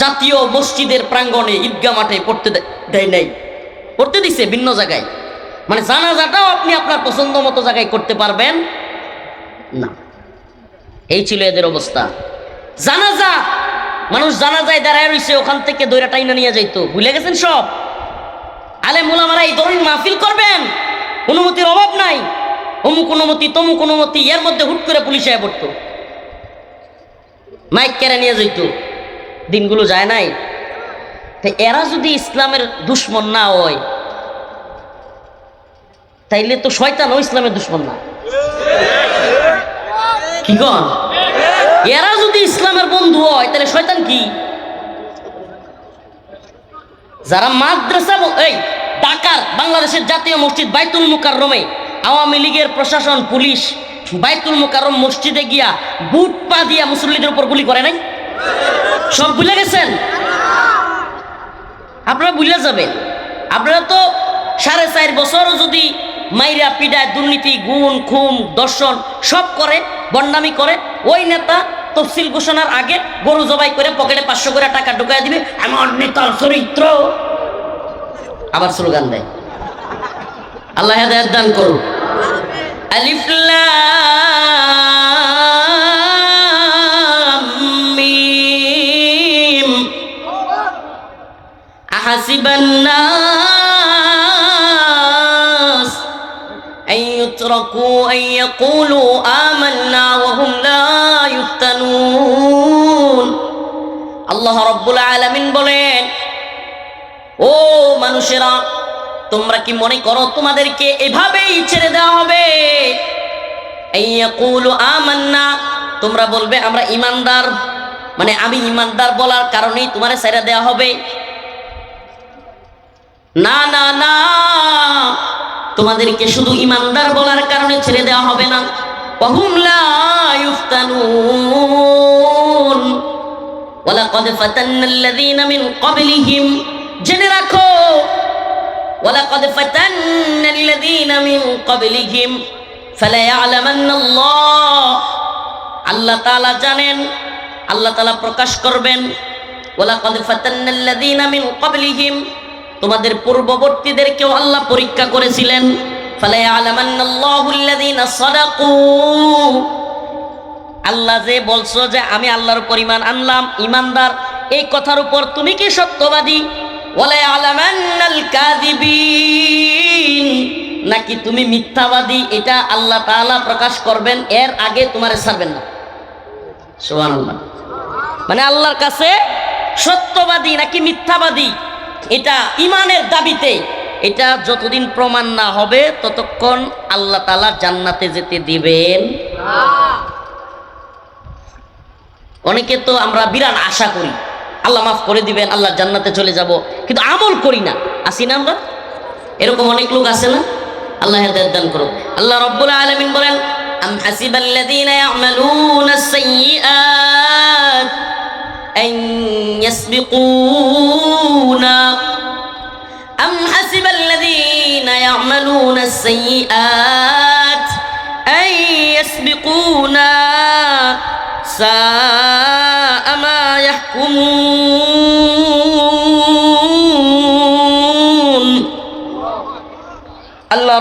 জাতীয় মসজিদের প্রাঙ্গণে ঈদগাহ মাঠে পড়তে দেয় নাই, পড়তে দিছে ভিন্ন জায়গায়। মানে জানাজাটাও আপনি আপনার পছন্দ মতো জায়গায় করতে পারবেন না। এই ছিল এদের অবস্থা। জানাজা, মানুষ জানাজায় দাঁড়ায় রয়েছে, ওখান থেকে দইরা টাইনা নিয়ে যাইতো, ভুলে গেছেন সব। আলেম ওলামারা এই ধরনের মাহফিল করবেন, অনুমতির অভাব নাই, অমুক অনুমতি তমুক অনুমতি, এর মধ্যে হুট করে পুলিশ আয় পড়তো, মাইক কেড়ে নিয়ে যাইতো। দিনগুলো যায় নাই। এরা যদি ইসলামের দুশ্মন না হয়, তাইলে তো শয়তানও ইসলামের দুশ্মন না, কি কন? এরা যদি ইসলামের বন্ধু হয়, তাহলে শয়তান কি? যারা মাদ্রাসা, এই ঢাকার বাংলাদেশের জাতীয় মসজিদ বাইতুল মুকাররমে আওয়ামী লীগের প্রশাসন, পুলিশ বাইতুল মুকাররম মসজিদে গিয়া বুট পা দিয়া মুসল্লিদের উপর গুলি করে নাই, সব ভুলে গেছেন? আপনারা ভুলে যাবেন। আপনারা তো 4.5 বছর যদি মাইরা পিডায় দুর্নীতি, গুণ খুম দর্শন সব করে, বন্ডামি করে, ওই নেতা তফসিল ঘোষণার আগে গরু জবাই করে পকেটে 500 করে টাকা ঢুকায় দিবে, আমার নেতার চরিত্র, আবার স্লোগান দেয়। আল্লাহ হেদায়েত দান করুন। আলিফ লাম মিম আহাসিবান নাস আন ইউতরাকু আন ইয়াকুলু আমান্না ওয়া হুম লা ইফতানুন। আল্লাহ রাব্বুল আলামিন বলেন, ও মানুষেরা, তোমরা কি মনে করো তোমাদেরকে এভাবেই ছেড়ে দেওয়া হবে? আইয়াকুলু আমান্না, তোমরা বলবে আমরা ঈমানদার, মানে আমি ঈমানদার বলার কারণেই তোমারে ছেড়ে দেওয়া হবে? না না না, তোমাদেরকে শুধু ঈমানদার বলার কারণে ছেড়ে দেওয়া হবে না। ওয়াহুম লা ইফতানুন ওয়ালাকাদ ফাতান্নাল্লাযীনা মিন ক্বাবলিহিম, জেনে রাখো, ওয়ালাকাদ ফাতান্নাল্লাযীনা মিন ক্বাবলিহিম ফালায়ালামান্নাল্লাহ, আল্লাহ তাআলা জানেন, আল্লাহ তাআলা প্রকাশ করবেন। ওয়ালাকাদ ফাতান্নাল্লাযীনা মিন ক্বাবলিহিম, তোমাদের পূর্ববর্তীদেরকেও আল্লাহ পরীক্ষা করেছিলেন। ফালায়ালামান্নাল্লাহুল্লাযীনা সাদাকু, আল্লাহ যে বলছো যে আমি আল্লাহর উপর ঈমান আনলাম, ঈমানদার, এই কথার উপর তুমি কি সত্যবাদী? ওয়ালায়ালামান্নাল কাযিবিন, নাকি তুমি মিথ্যাবাদী, এটা আল্লাহ তাআলা প্রকাশ করবেন, এর আগে তোমারে ছাড়বেন না। সুবহানাল্লাহ। মানে আল্লাহর কাছে সত্যবাদী নাকি মিথ্যাবাদী, এটা ঈমানের দাবিতে, এটা যতদিন প্রমাণ না হবে ততক্ষণ আল্লাহ তাআলা জান্নাতে যেতে দিবেন না। অনেকে তো আমরা বিরাট আশা করি আল্লাহ মাফ করে দিবেন, আল্লাহ জান্নাতে চলে যাব, কিন্তু আমল করি না, আসি না আমরা? এরকম অনেক লোক আছে না? আল্লাহ হেদায়েত দান করুন। আল্লাহ রাব্বুল আলামিন বলেন, আম হাসিবাল্লাযীনা ইয়া'মালুনাস সাইয়্যাত আন ইয়াসবিকুনা, আম হাসিবাল্লাযীনা ইয়া'মালুনাস সাইয়্যাত আন ইয়াসবিকুনা সাআ মা ইয়াহকুমুন।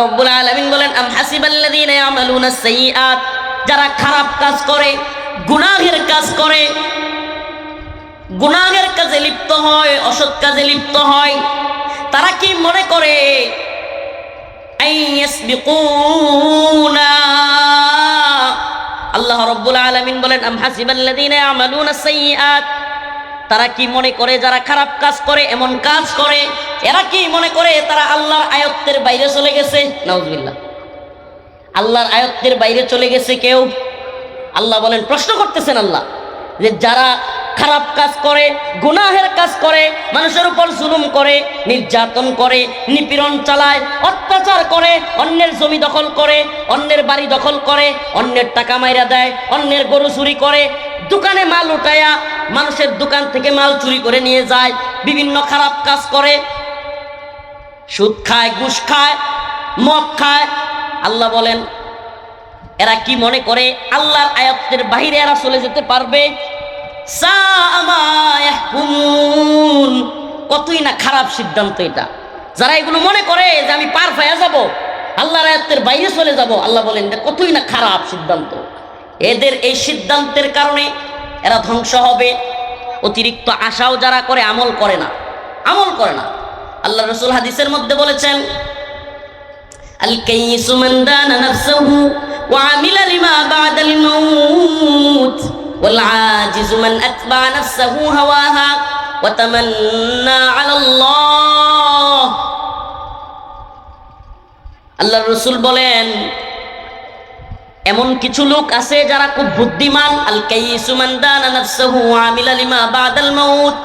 রাব্বুল আলামিন বলেন আম হাসিবাল্লাযীনা ইয়ামালুনাস সাইয়্যাত, যারা খারাপ কাজ করে, গুনাহের কাজ করে, গুনাহের কাজে লিপ্ত হয়, অসৎ কাজে লিপ্ত হয়, তারা কি মনে করে আইয়াসবিকুনা, আল্লাহ রাব্বুল আলামিন বলেন আম হাসিবাল্লাযীনা ইয়ামালুনাস সাইয়্যাত, তারা কি মনে করে যারা খারাপ কাজ করে, এমন কাজ করে, এরা কি মনে করে তারা আল্লাহর আয়াতের বাইরে চলে গেছে? নাউজুবিল্লাহ, আল্লাহর আয়াতের বাইরে চলে গেছে কেউ? আল্লাহ বলেন, প্রশ্ন করতেছেন আল্লাহ, যে যারা খারাপ কাজ করে, গুনাহের কাজ করে, মানুষের উপর জুলুম করে, নির্যাতন করে, নিপীড়ন চালায়, অত্যাচার করে, অন্যের জমি দখল করে, অন্যের বাড়ি দখল করে, অন্যের টাকা মাইরা দেয়, অন্যের গরু চুরি করে, দোকানে মাল উঠায়া মানুষের দোকান থেকে মাল চুরি করে নিয়ে যায়, বিভিন্ন খারাপ কাজ করে, সুদ খায়, ঘুষ খায়, মদ খায়, আল্লাহ বলেন এরা কি মনে করে আল্লাহর আয়াতের বাইরে এরা চলে যেতে পারবে? কতই না খারাপ সিদ্ধান্ত এটা। যারা এগুলো মনে করে যে আমি পার পেয়ে যাব, আল্লাহর আয়াতের বাইরে চলে যাব, আল্লাহ বলেন কতই না খারাপ সিদ্ধান্ত। এদের এই সিদ্ধান্তের কারণে এরা ধ্বংস হবে। অতিরিক্ত আশাও যারা করে, আমল করে না, আমল করে না। আল্লাহ রাসূল হাদিসের মধ্যে বলেছেন আল কাইয়িসু মান দানা নাফসাহু ওয়া আমিলা লিমা বা'দাল মাউত ওয়াল আজিজু মান আতবা নাফসাহু হাওয়াহা ওয়া তামান্না আলাল্লাহ। আল্লাহর রাসূল বলেন এমন কিছু লোক আছে যারা খুব বুদ্ধিমান। আল কাইয়িসু মান দানা নাফসাহু ওয়া আমিলা লিমা বা'দাল মাউত,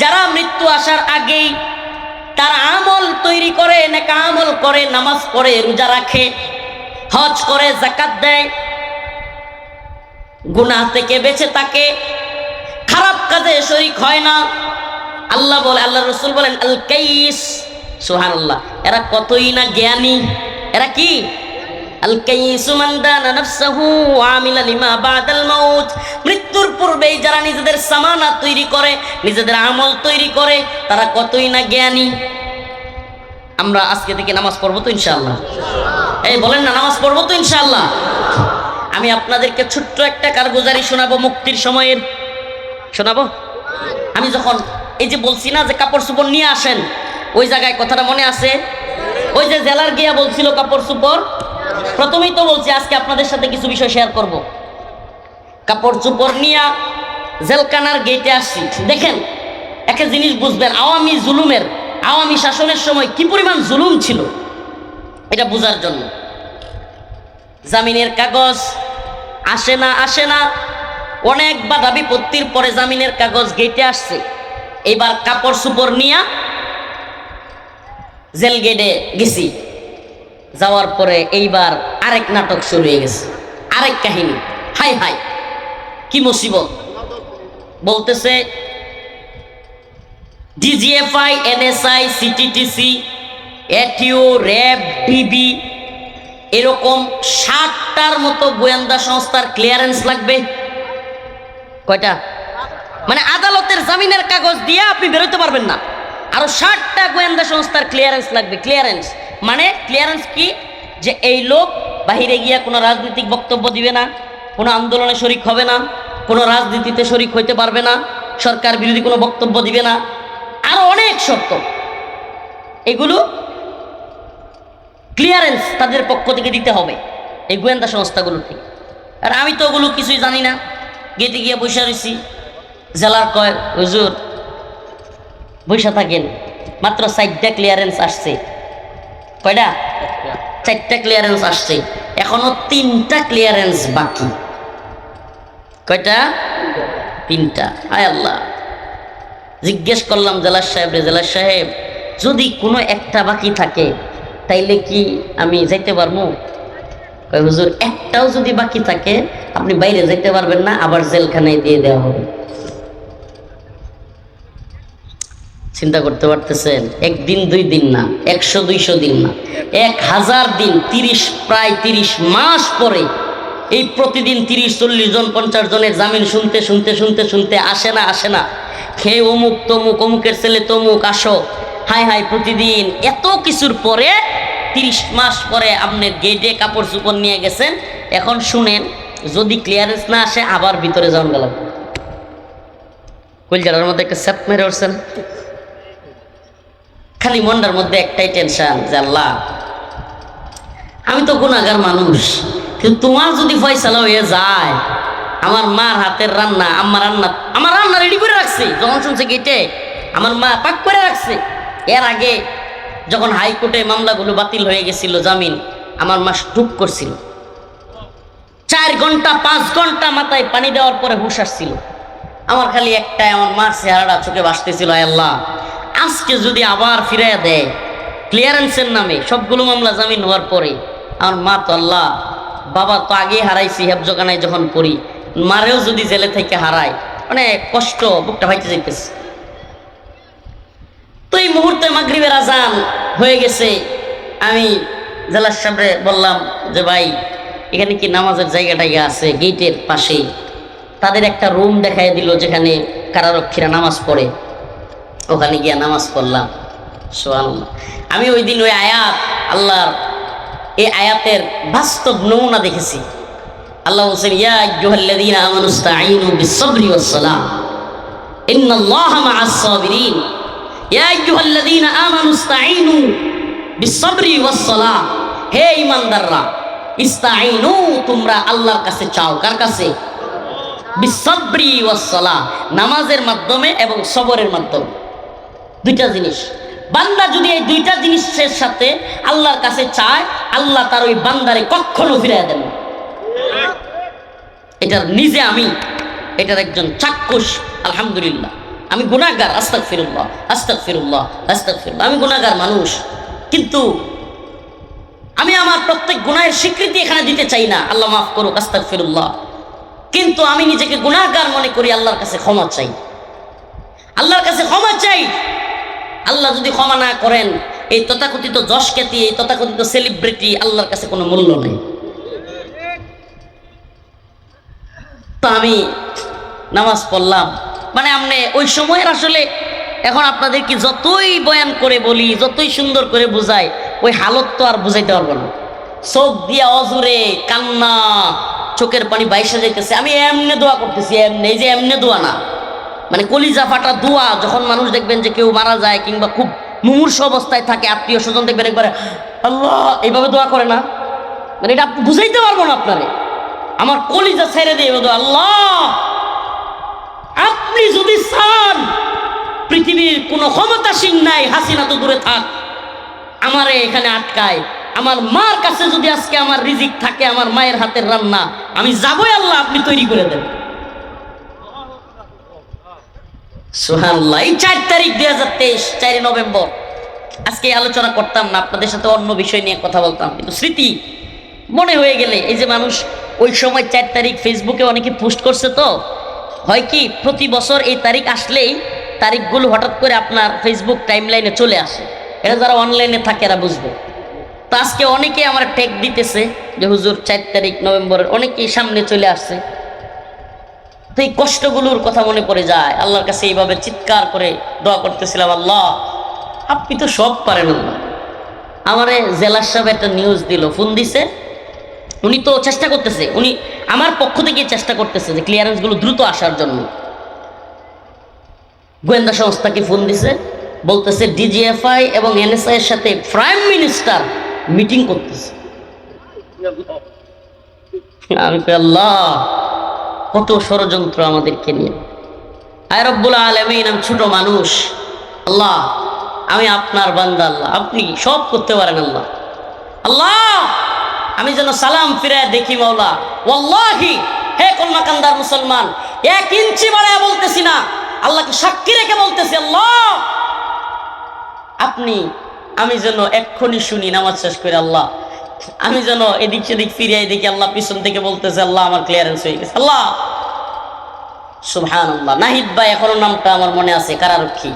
যারা মৃত্যু আসার আগেই তার আমল তৈরি করে, নেক আমল করে, নামাজ পড়ে, রোজা রাখে, হজ করে, যাকাত দেয়, গুনাহ থেকে বেঁচে থাকে, খারাপ কাজে শরীক হয় না। আল্লাহ বলে, আল্লাহর রাসূল বলেন আল কাইয়িস, সুবহানাল্লাহ, এরা কতই না জ্ঞানী। এরা কি? আল কাইয়িসু মান দানা নাফসাহু ওয়া আমিলা লিমা বা'দাল মাউত, মৃত্যুর পূর্বেই যারা নিজেদের সামানা তৈরি করে, নিজেদের আমল তৈরি করে, তারা কতই না জ্ঞানী। আমরা আজকে থেকে নামাজ পড়বো তো ইনশাআল্লাহ? এই বলেন না, নামাজ পড়বো তো ইনশাআল্লাহ? আমি আপনাদেরকে ছোট্ট একটা কারগুজারি শোনাবো, মুক্তির সময়ের শোনাবো। আমি যখন এই যে বলছি না যে কাপড় চোপড় নিয়ে আসেন, ওই জায়গায় কথাটা মনে আছে? ওই যে জেলার গিয়া বলছিল কাপড় চোপড়, প্রথমেই তো বলছি আজকে আপনাদের সাথে কিছু বিষয় শেয়ার করব। কাপড় চোপড় নিয়ে জেলখানার গেটে আসছি। দেখেন একটা জিনিস বুঝবেন, আওয়ামী জুলুমের, আওয়ামী শাসনের সময় কি পরিমাণ জুলুম ছিল, এটা বোঝার জন্য। জামিনের কাগজ আসে না, আসে না, অনেক বাধা বিপত্তির পরে জামিনের কাগজ গেটে আসছে। এইবার কাপড় চোপড় নিয়ে জেল গেটে গেছি। যাওয়ার পরে এইবার আরেক নাটক শুরু হয়ে গেছে, আরেক কাহিনী। হাই হাই, কি মুসিবত! বলতেছে ডিজিএফআই, এনএসআই, সিটিটিসি, এটিও, র্যাব, ডিবি, এরকম 60টার মতো গোয়েন্দা সংস্থার ক্লিয়ারেন্স লাগবে। কয়টা? মানে আদালতের জামিনের কাগজ দিয়ে আপনি বেরোতে পারবেন না, আরো 60টা গোয়েন্দা সংস্থার ক্লিয়ারেন্স লাগবে। ক্লিয়ারেন্স মানে, ক্লিয়ারেন্স কি? যে এই লোক বাহিরে গিয়া কোনো রাজনৈতিক বক্তব্য দিবে না, কোনো আন্দোলনে শরিক হবে না, কোনো রাজনীতিতে শরিক হইতে পারবে না, সরকার বিরোধী কোনো বক্তব্য দিবে না, আরো অনেক শর্ত। এগুলো ক্লিয়ারেন্স তাদের পক্ষ থেকে দিতে হবে এই গোয়েন্দা সংস্থাগুলো থেকে। আর আমি তো ওগুলো কিছুই জানি না, গেটে গিয়ে বসে রয়েছি। জেলার কয় হুজুর বসে থাকেন, মাত্র 4টা ক্লিয়ারেন্স আসছে। কয়টা? 4টা ক্লিয়ারেন্স আসছে, এখনো 3টা ক্লিয়ারেন্স বাকি। কয়টা? 3টা। হায় আল্লাহ! জিজ্ঞেস করলাম জেলার সাহেব, জেলার সাহেব যদি কোনো একটা বাকি থাকে তাইলে কি আমি যাইতে পারবো? কয় হুজুর একটাও যদি বাকি থাকে আপনি বাইরে যাইতে পারবেন না, আবার জেলখানায় দিয়ে দেওয়া হবে। চিন্তা করতে পারতেছেন? একদিন 2 দিন না, 100-200 দিন না, 1000 দিন, প্রায় 30 মাস পরে এই প্রতিদিন 30-40 জন 50 জনের জামিন শুনতে শুনতে শুনতে শুনতে আসে না, আসে না, খেয়ে অমুক তমুক, অমুকের ছেলে তমুক, আসো, হাই হাই, প্রতিদিন এত কিছুর পরে 30 মাস পরে আপনার গেটে কাপড় চোপড় নিয়ে গেছেন, এখন শুনেন যদি ক্লিয়ারেন্স না আসে আবার ভিতরে যাওয়ান গেল। কলজাটার মধ্যে একটা স্যাপ মেরে উঠছেন, খালি মনটার মধ্যে একটাই টেনশন যে আল্লাহ আমি তো গুনাহগার মানুষ, কিন্তু তোমার যদি ফয়সালা হয়ে যায়, আমার মার হাতের রান্না, আমার রান্না রেডি করে রাখছে, যখন শুনছে গেটে আমার মা পাক করে রাখছে। এর আগে যখন হাইকোর্টে মামলাগুলো বাতিল হয়ে গেছিল জামিন, আমার মা টুক করছিল, 4 ঘন্টা 5 ঘন্টা মাথায় পানি দেওয়ার পরে হুঁশ আসছিল। আমার খালি একটাই, আমার মার চেহারাটা চোখে ভাসতেছিল, আল্লাহ আজকে যদি আবার ফিরাইয়া দেয় ক্লিয়ারেন্সের নামে সবগুলো মামলা জামিন হওয়ার পরে। আমার মা তো আল্লাহ, বাবা তো আগে হারাইছি হেফজখানায় যখন পড়ি, মারেও যদি জেলে থেকে হারায়, মানে কষ্ট, বুকটা ভাইতে যাইতেছে। তো এই মুহূর্তে মাগরিবের আজান হয়ে গেছে, আমি জেলার সামনে বললাম যে ভাই এখানে কি নামাজের জায়গাটা আছে? গেটের পাশে তাদের একটা রুম দেখাই দিল যেখানে কারারক্ষীরা নামাজ পড়ে, ওখানে গিয়া নামাজ পড়লাম। সুবহানাল্লাহ। আমি ওই দিন ওই আয়াত, আল্লাহর এই আয়াতের বাস্তব নমুনা দেখেছি। আল্লাহ বলছেন, ইয়া আইয়ুহাল্লাযীনা আমানু ইসতাঈনু বিস-সাবরি ওয়াস-সালাহ ইন্নাল্লাহা মা'আস-সাবিরিন। ইয়া আইয়ুহাল্লাযীনা আমানু ইসতাঈনু বিস-সাবরি ওয়াস-সালাহ, হে ঈমানদাররা, ইসতাঈনু তোমরা আল্লাহর কাছে চাও। কার কাছে? বিস-সাবরি ওয়াস-সালাহ, নামাজের মাধ্যমে এবং সবরের মাধ্যমে। দুইটা জিনিস, বান্দা যদি এই দুইটা জিনিসের সাথে আল্লাহর কাছে চায়, আল্লাহ তার ওই বান্দারে কখনো ফিরাইয়া দেন না। এটার নিজে আমি এটার একজন চাক্ষুষ। আলহামদুলিল্লাহ, আমি গুনাহগার, আস্তাগফিরুল্লাহ আস্তাগফিরুল্লাহ আস্তাগফিরুল্লাহ, আমি গুনাহগার মানুষ, কিন্তু আমি আমার প্রত্যেক গুনাহের স্বীকৃতি এখানে দিতে চাই না, আল্লাহ মাফ করুক, আস্তাগফিরুল্লাহ। কিন্তু আমি নিজেকে গুনাহগার মনে করি, আল্লাহর কাছে ক্ষমা চাই, আল্লাহর কাছে ক্ষমা চাই। আল্লাহ যদি ক্ষমা না করেন, এই তথাকথিত যশ খ্যাতি, এই তথাকথিত সেলিব্রিটি আল্লাহর কাছে কোনো মূল্য নেই। তো আমি নামাজ পড়লাম, মানে আপনি ওই সময়ের আসলে এখন আপনাদের কি যতই বয়ান করে বলি, যতই সুন্দর করে বুঝাই, ওই হালত তো আর বুঝাইতে পারবো না। চোখ দিয়া অজুরে কান্না, চোখের পানি বাইসা যাইতেছে। আমি এমনি দোয়া করতেছি, এমনি, এই যে এমনি দোয়া না, মানে কলিজা ফাটা দোয়া। যখন মানুষ দেখবেন যে কেউ মারা যায় কিংবা খুব মুমূর্ষ অবস্থায় থাকে, আত্মীয় স্বজন দেখবেন একবারে আল্লাহ এইভাবে দোয়া করে না, মানে এটা আপনি বুঝাইতে পারবো না আপনারে। আমার কলিজা ছেড়ে দিয়ে বলতো, আল্লাহ আপনি যদি চান, পৃথিবীর কোনো ক্ষমতাসীন নাই, হাসিনা তো দূরে থাক, আমারে এখানে আটকায়, আমার মার কাছে যদি আজকে আমার রিজিক থাকে, আমার মায়ের হাতের রান্না, আমি যাবোই, আল্লাহ আপনি তৈরি করে দেন। সুবহানাল্লাহ। এই 4 তারিখ 2023, 4 নভেম্বর। আজকে আলোচনা করতাম না, আপনাদের সাথে অন্য বিষয় নিয়ে কথা বলতাম, কিন্তু স্মৃতি মনে হয়ে গেলে, এই যে মানুষ ওই সময় 4 তারিখ ফেসবুকে অনেকে পোস্ট করছে, তো হয় কি প্রতি বছর এই তারিখ আসলেই তারিখগুলো হঠাৎ করে আপনার ফেসবুক টাইমলাইনে চলে আসে। এটা যারা অনলাইনে থাকে এরা বুঝবে। তো আজকে অনেকে আমার ট্যাগ দিতেছে যে হুজুর 4 তারিখ নভেম্বরের, অনেকেই সামনে চলে আসছে। তো এই কষ্টগুলোর কথা মনে পড়ে যায়। আল্লাহর কাছে এইভাবে চিৎকার করে দোয়া করতেছিলাম, আল্লাহ আপনি তো সব পারেন। আল্লাহ আমারে জেলার সাহেব একটা নিউজ দিল, ফোন দিছে, উনি তো চেষ্টা করতেছে, উনি আমার পক্ষ থেকে চেষ্টা করতেছে যে ক্লিয়ারেন্সগুলো দ্রুত আসার জন্য। গোয়েন্দা সংস্থাকে ফোন দিছে, বলতেছে ডিজিএফআই এবং এনএসআই এর সাথে প্রাইম মিনিস্টার মিটিং করতেছে। আমি আল্লাহ কত ষড়যন্ত্র আমাদেরকে নিয়ে। আয় রব্বুল আলামিন, আমি ছোট মানুষ, আল্লাহ আমি আপনার বান্দা, আল্লাহ আপনি সব করতে পারেন। আল্লাহ আল্লাহ আমি যেন সালাম ফিরায় দেখি মাওলা। ওয়াল্লাহি হে কলমাকান্দার মুসলমান, 1 ইঞ্চি বাড়ায় বলতেছি না, আল্লাহকে সাক্ষী রেখে বলতেছি, আল্লাহ আপনি, আমি যেন এক্ষুনি শুনি নামাজ শেষ করে, আল্লাহ আমি যেন এদিক সেদিক ফিরিয়ে দেখি, আল্লাহ পিছন থেকে বলতেছে আল্লাহ আমার ক্লিয়ারেন্স হয়ে গেছে। আল্লাহ সুবহানাল্লাহ। নাহিদ ভাই, এখনো নামটা আমার মনে আছে, কারারক্ষী,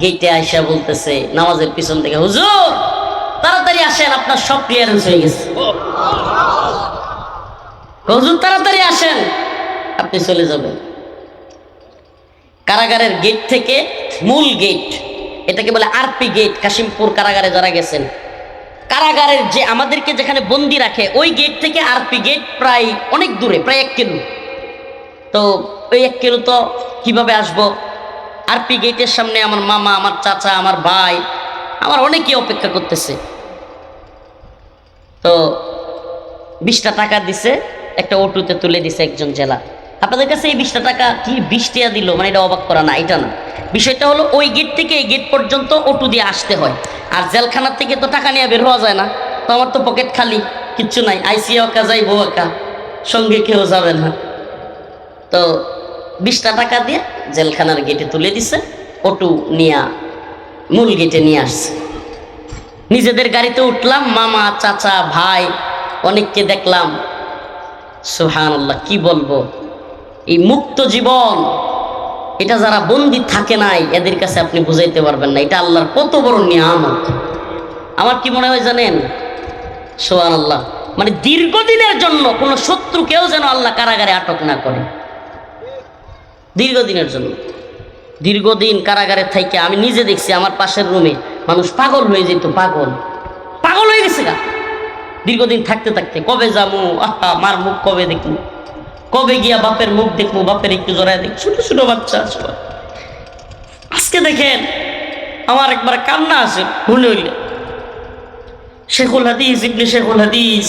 গেটে আয়সা বলতেছে নামাজের পিছন থেকে, হুজুর তাড়াতাড়ি আসেন, আপনার সব ক্লিয়ারেন্স হয়ে গেছে। হুজুর তাড়াতাড়ি আসেন, আপনি চলে যাবেন। কারাগারের গেট থেকে মূল গেট, এটাকে বলে আরপি গেট, কাশিমপুর কারাগারে যারা গেছেন, কারাগারের যে আমাদেরকে যেখানে বন্দি রাখে ওই গেট থেকে আরপি গেট প্রায় অনেক দূরে, প্রায় 1 কিলো। তো ওই 1 কিলো তো কিভাবে আসবো? আরপি গেটের সামনে আমার মামা, আমার চাচা, আমার ভাই, আমার অনেকেই অপেক্ষা করতেছে। তো 20টা টাকা দিছে, একটা অটোতে তুলে দিছে একজন জেলা। আপনাদের কাছে এই 20টা টাকা কি 20 টাকা দিল মানে এটা অবাক করা না, এটা না। বিষয়টা হলো ওই গেট থেকে এই গেট পর্যন্ত অটো দিয়ে আসতে হয়, আর জেলখানার থেকে তো টাকা নিয়ে বের হওয়া যায় না। তো আমার তো পকেট খালি, কিচ্ছু নাই, আইসি একা যাইবো একা, সঙ্গে কেউ যাবে না। তো 20টা টাকা দিয়ে জেলখানার গেটে তুলে দিছে, অটো নিয়ে মূল গেটে নিয়ে আসছে। নিজেদের গাড়িতে উঠলাম, মামা, চাচা, ভাই অনেককে দেখলাম। সুবহানাল্লাহ, কি বলবো, এই মুক্ত জীবন এটা যারা বন্দী থাকে নাই এদের কাছে আপনি বুঝাইতে পারবেন না এটা আল্লাহর কত বড় নিয়ামত। আমার কি মনে হয় জানেন? সুবহানাল্লাহ, মানে দীর্ঘদিনের জন্য কোনো শত্রুকেও যেন আল্লাহ কারাগারে আটক না করে। দীর্ঘদিনের জন্য, দীর্ঘদিন কারাগারে থাইকে আমি নিজে দেখছি আমার পাশের রুমে মানুষ পাগল হয়ে যেত, পাগল হয়ে গেছে গা দীর্ঘদিন থাকতে থাকতে। কবে যাবো, আহা মার মুখ কবে দেখবো, কবে গিয়া বাপের মুখ দেখবো, বাপের একটু জড়ায় দেখ, ছোট ছোট বাচ্চা। আজকে দেখেন আমার একবার কান্না আসে মনে হইলে। শেখুল হাদিস ইবনে শেখুল হাদিস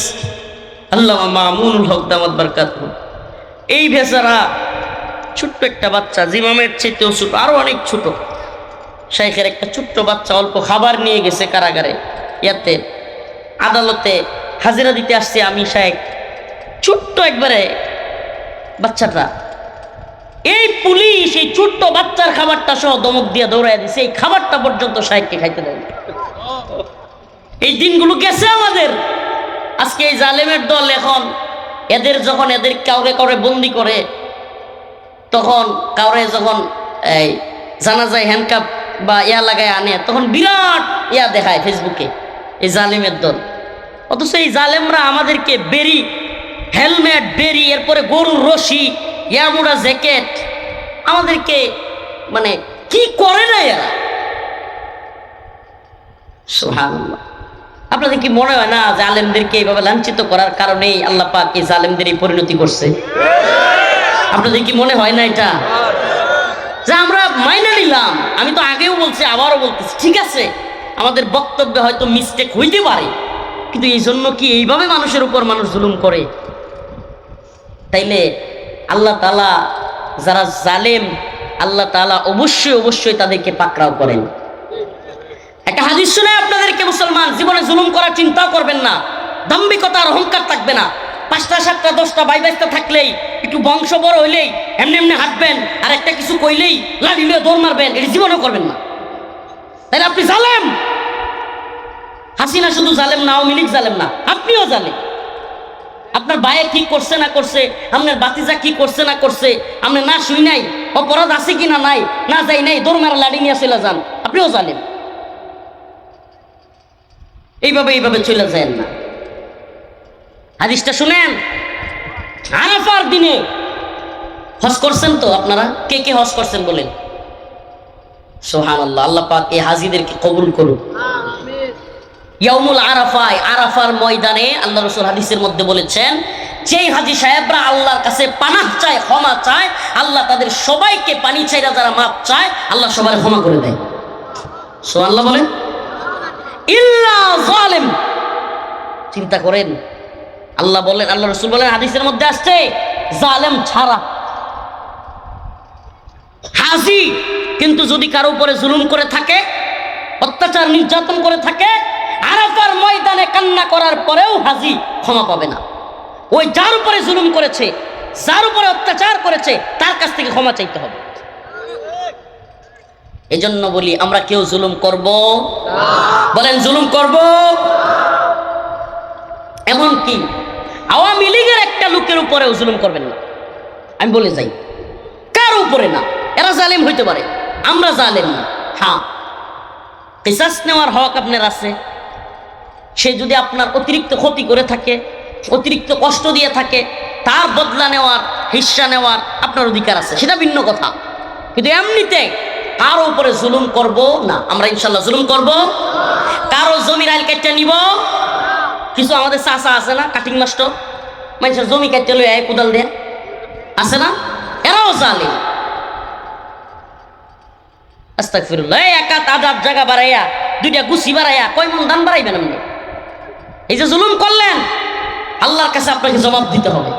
আল্লামা মামুনুল হক দামাত বারকাতুহু, এই বেচারা ছোট্ট একটা বাচ্চা, জিমামের চেয়েতেও ছোট, আরো অনেক ছোট, শেখের একটা ছোট্ট বাচ্চা অল্প খাবার নিয়ে গেছে কারাগারে, ইয়াতে আদালতে হাজিরা দিতে আসছে আমি, শেখ ছোট্ট একবারে বাচ্চাটা। এই পুলিশ এই ছোট্ট বাচ্চার খাবারটা সহ দমক দিয়ে দৌড়ায় দিছে, এই খাবারটা পর্যন্ত শেখকে খাইতে দেয়। এই দিনগুলো গেছে আমাদের। আজকে এই জালেমের দল এখন এদের যখন এদের কাউরে কাউরে বন্দি করে, তখন কাউরে যখন এই জানাজায় হ্যান্ডকাপ বা ইয়া লাগায় আনে, তখন বিরাট ইয়া দেখায় ফেসবুকে এই জালেমের দল। অথচ এই জালেমরা আমাদেরকে বেরি, হেলমেট, বেরি, এরপরে গরুর রশি, ইয়ামুড়া জ্যাকেট, আমাদেরকে মানে কি করে না এরা। সুবহানাল্লাহ, আপনাদের কি মনে হয় না যে আলেমদেরকে এইভাবে লাঞ্ছিত করার কারণেই আল্লাহ পাক এই জালেমদের এই পরিণতি করছে? আপনাদের কি মনে হয় না এটা? যে আমরা মাইনে নিলাম, আমি তো আগেও বলছি আবারও বলতেছি, ঠিক আছে আমাদের বক্তব্যে হয়তো মিস্টেক হইতে পারে, কিন্তু এই জন্য কি এইভাবে মানুষের উপর মানুষ জুলুম করে? তাইলে আল্লাহ তাআলা যারা জালেম, আল্লাহ তাআলা অবশ্যই অবশ্যই তাদেরকে পাকড়াও করেন। একটা হাদিস শুনে আপনাদেরকে, মুসলমান জীবনে জুলুম করার চিন্তাও করবেন না, দাম্ভিকতা আর অহংকার থাকবে না। 5টা 7টা 10টা 22টা থাকলেই, একটু বংশ বড় হইলেই এমনি এমনি হাঁটবেন, আর একটা কিছু কইলেই লাঠি নিয়ে দৌড় মারবেন, এটা জীবনেও করবেন না। তাইলে আপনি জালেম। হাসিনা শুধু জালেম না, আওয়ামী লীগ জালেম না, আপনিও জালেম। আপনার ভাইয়ে কি করছে না করছে, আপনার বাতিজা কি করছে না করছে, আপনি না শুই নাই, অপরাধ আছে কি না নাই, না যাই নাই, দৌড় মারা লাঠি নিয়ে চলে যান, আপনিও জালেম। এইভাবে চলে যায় না। হাদিসটা শুনেন, আরাফার দিনে হজ করছেন তো আপনারা? কে কে হজ করছেন বলেন? সুবহানাল্লাহ, আল্লাহ পাক এই হাজীদেরকে কবুল করুন। ইয়াউমুল আরাফায়, আরাফার ময়দানে আল্লাহ রাসূল হাদিসের মধ্যে বলেছেন, যেই হাজী সাহেবরা আল্লাহর কাছে পানাহ চায়, ক্ষমা চায়, আল্লাহ তাদের সবাইকে পানি চাইরা যারা মাপ চায়, আল্লাহ সবার ক্ষমা করে দেয়। সুবহানাল্লাহ বলেন। ইল্লা জালিম, চিন্তা করেন, আল্লাহ বলেন, আল্লাহ রাসূল বলেন, হাদিসের মধ্যে আসছে জালেম ছাড়া। হাজী কিন্তু যদি কারো উপরে জুলুম করে থাকে, অত্যাচার নির্যাতন করে থাকে, আরাফার ময়দানে কান্না করার পরেও হাজী ক্ষমা পাবে না। ওই যার উপরে জুলুম করেছে, যার উপরে অত্যাচার করেছে, তার কাছ থেকে ক্ষমা চাইতে হবে। এজন্য বলি, আমরা কেউ জুলুম করব না। বলেন, জুলুম করব? এমনকি আওয়ামী লীগের একটা লোকের উপরেও জুলুম করবেন না। আমি বলে যাই, কার উপরে না, এরা জালেম হইতে পারে, আমরা জালেম না। হ্যাঁ, কিসাস নেওয়ার হক আপনার আছে। সে যদি আপনার অতিরিক্ত ক্ষতি করে থাকে, অতিরিক্ত কষ্ট দিয়ে থাকে, তার বদলা নেওয়ার, হিস্সা নেওয়ার আপনার অধিকার আছে, সেটা ভিন্ন কথা। কিন্তু এমনিতে কারো উপরে জুলুম করব না, আমরা ইনশাল্লাহ জুলুম করব। কারো জমির আইল কেটে নিব। কিছু আমাদের চাচা আছে না কাটিং মাস্টার, মানুষের জমি কেটে লই আয় কোদাল দিয়ে, আছে না? এরাও জালিম। আস্তাগফিরুল্লাহ। এই একা আদার জায়গা বাড়াইয়া দুইটা গুছি বাড়াইয়া কয় মন দান বাড়াইবেন আপনি? এই যে জুলুম করলেন আল্লাহর কাছে আপনাকে জবাব দিতে হবে।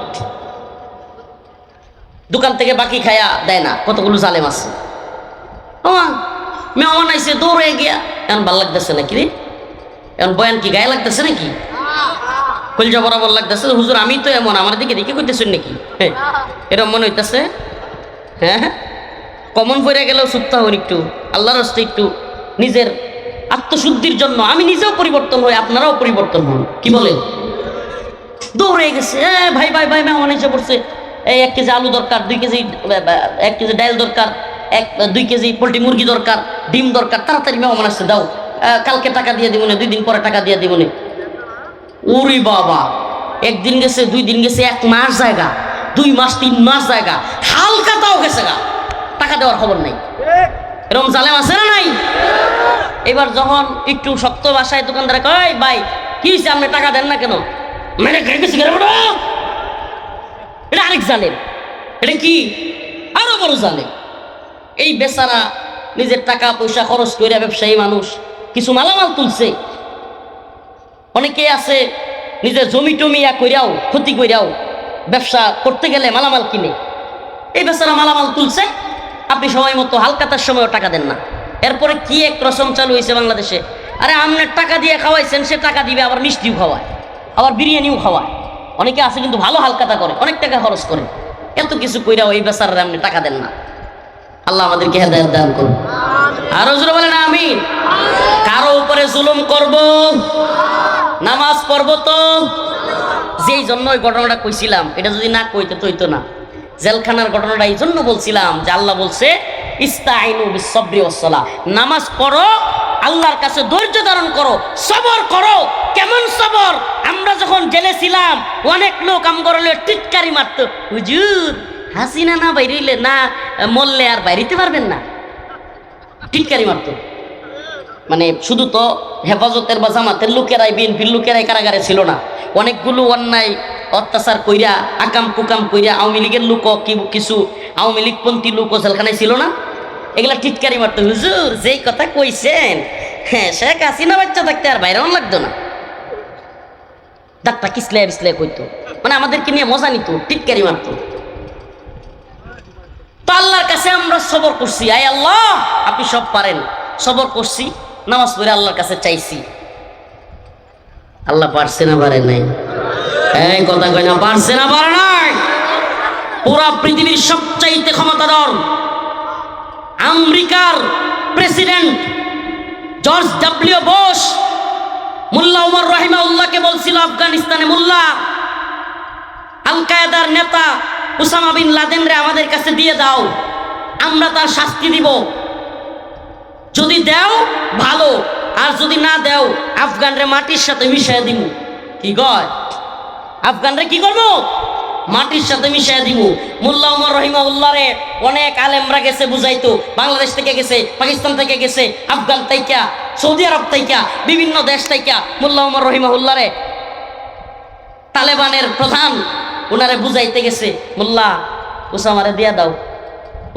দোকান থেকে বাকি খায়া দেয় না, কতগুলো জালেম আছে। মেহমান আইসে দৌড়ে গিয়া, এখন ভাল লাগতেছে নাকি রে? এখন বয়ান কি গায়ে লাগতেছে নাকি? কলজা বরাবর লাগতেছে। হুজুর আমি তো এমন, আমার দিকে দেখে করতেছেন নাকি? হ্যাঁ, এরকম মনে হইতেছে। হ্যাঁ, কমন পড়ে গেলেও সুপ্তা হন একটু, আল্লাহর হস্তে একটু নিজের আত্মশুদ্ধির জন্য। আমি নিজেও পরিবর্তন হই, আপনারাও পরিবর্তন হন। কি বলেন? দৌড়ে গেছে, ভাই ভাই ভাই মেহমান এসে পড়ছে, এই 1 কেজি আলু দরকার, 2 কেজি 1 কেজি ডাল দরকার, 2 কেজি পোলট্রি মুরগি দরকার, ডিম দরকার, তাড়াতাড়ি মেহমান আসছে, দাও, কালকে টাকা দিয়ে দিব না, 2 দিন পরে টাকা দিয়ে দিব না। ওরে বাবা, 1 দিন গেছে, 2 দিন গেছে, 1 মাস জায়গা, 2 মাস 3 মাস জায়গা, হালকা তাও গেছে গা, টাকা দেওয়ার খবর নাই। এরকম জালেম আছে না নাই? এবার যখন একটু শক্ত ভাষায় দোকানদারে কয়, ভাই কি হয়েছে, আপনি টাকা দেন না কেন? মানে এটা আরেক জালেম। এটা কি? আরো বড় জালেম। এই বেচারা নিজের টাকা পয়সা খরচ করে ব্যবসায়ী মানুষ কিছু মালামাল তুলছে। অনেকে আছে নিজের জমি টমি কইরাও, ক্ষতি কইরাও ব্যবসা করতে গেলে মালামাল কিনে। এই বেচারা মালামাল তুলছে, আপনি সময় মতো হালকাতার সময়ও টাকা দেন না। এরপরে কি এক রসম চালু হয়েছে বাংলাদেশে, আরে আপনার টাকা দিয়ে খাওয়াইছেন, সে টাকা দিবে, আবার মিষ্টিও খাওয়ায়, আবার বিরিয়ানিও খাওয়ায়। অনেকে আছে কিন্তু ভালো হালকাতা করে, অনেক টাকা খরচ করে, এত কিছু কইরাও এই বেচারারে আপনি টাকা দেন না। আল্লাহ আমাদেরকে হেদায়েত দান করুন। আরো জোরে বলেন আমিন। কারো উপরে জুলুম করব, নামাজ পড়ব তো, যেই জন্য ওই ঘটনাটা কইছিলাম, এটা যদি না কইতে তো হইতো না। জেলখানার ঘটনাটা এই জন্য বলছিলাম যে আল্লাহ বলছে ইস্তাইনু বিস-সাবরি ওয়াস-সালাহ, নামাজ পড়ো, আল্লাহর কাছে ধৈর্য ধারণ করো, সবর করো। কেমন সবর? আমরা যখন জেলে ছিলাম অনেক লোক আমগরলে টিটকারি মারতো, হুজুর হাসিনা না বাইরে না মরলে আর বাইরিতে পারবেন না, টিটকারি মারতো। মানে শুধু তো হেফাজতের বা জামাতের লোকেরাই, বিএনপির লোকেরাই কারাগারে ছিল না, অনেকগুলো অন্যায় অত্যাচার কইরা, আকাম কুকাম কইরা আওয়ামী লীগের লোক, কিছু আওয়ামী লীগপন্থী লোক জেলখানায় ছিল না, এগুলা টিটকারি মারতো। হুজুর যেই কথা কইছেন, হ্যাঁ শেখ হাসিনা বাচ্চা থাকতে আর বাইরেও লাগতো না, দাঁতটা কিসলে বিসলে কইতো, মানে আমাদেরকে নিয়ে মজা নিত, টিটকারি মারতো। তো আল্লাহর কাছে আমরা সবর করছি, আয় আল্লাহ আপনি সব পারেন, সবর করছি, নামাজ পড়ে আল্লাহর কাছে চাইছি। আল্লাহ পারছে না পারে নাই? এই কথা কই না, পারছে না পারে নাই? পুরা পৃথিবীর সবচাইতে ক্ষমতাধর আমেরিকার প্রেসিডেন্ট জর্জ ডব্লিউ বুশ মোল্লা ওমর রাহিমাহুল্লাহকে বলছিল, আফগানিস্তানে মোল্লা, আল কায়েদার নেতা উসামা বিন লাদেনরে আমাদের কাছে দিয়ে দাও, আমরা তার শাস্তি দিব, যদি দেও ভালো, আর যদি না দেও আফগানরে মাটির সাথে মিশিয়ে দিব। কি কয়? আফগানরে কি করবো? মাটির সাথে মিশিয়ে দিব। মোল্লা ওমর রাহিমাহুল্লাহরে অনেক আলেমরা গেছে বুঝাইতো, বাংলাদেশ থেকে গেছে, পাকিস্তান থেকে গেছে, আফগান থেকে, সৌদি আরব থেকে, বিভিন্ন দেশ থেকে মোল্লা ওমর রাহিমাহুল্লাহরে তালেবানের প্রধান ওনারে বুঝাইতে গেছে, মোল্লা ওসামারে দিয়া দাও,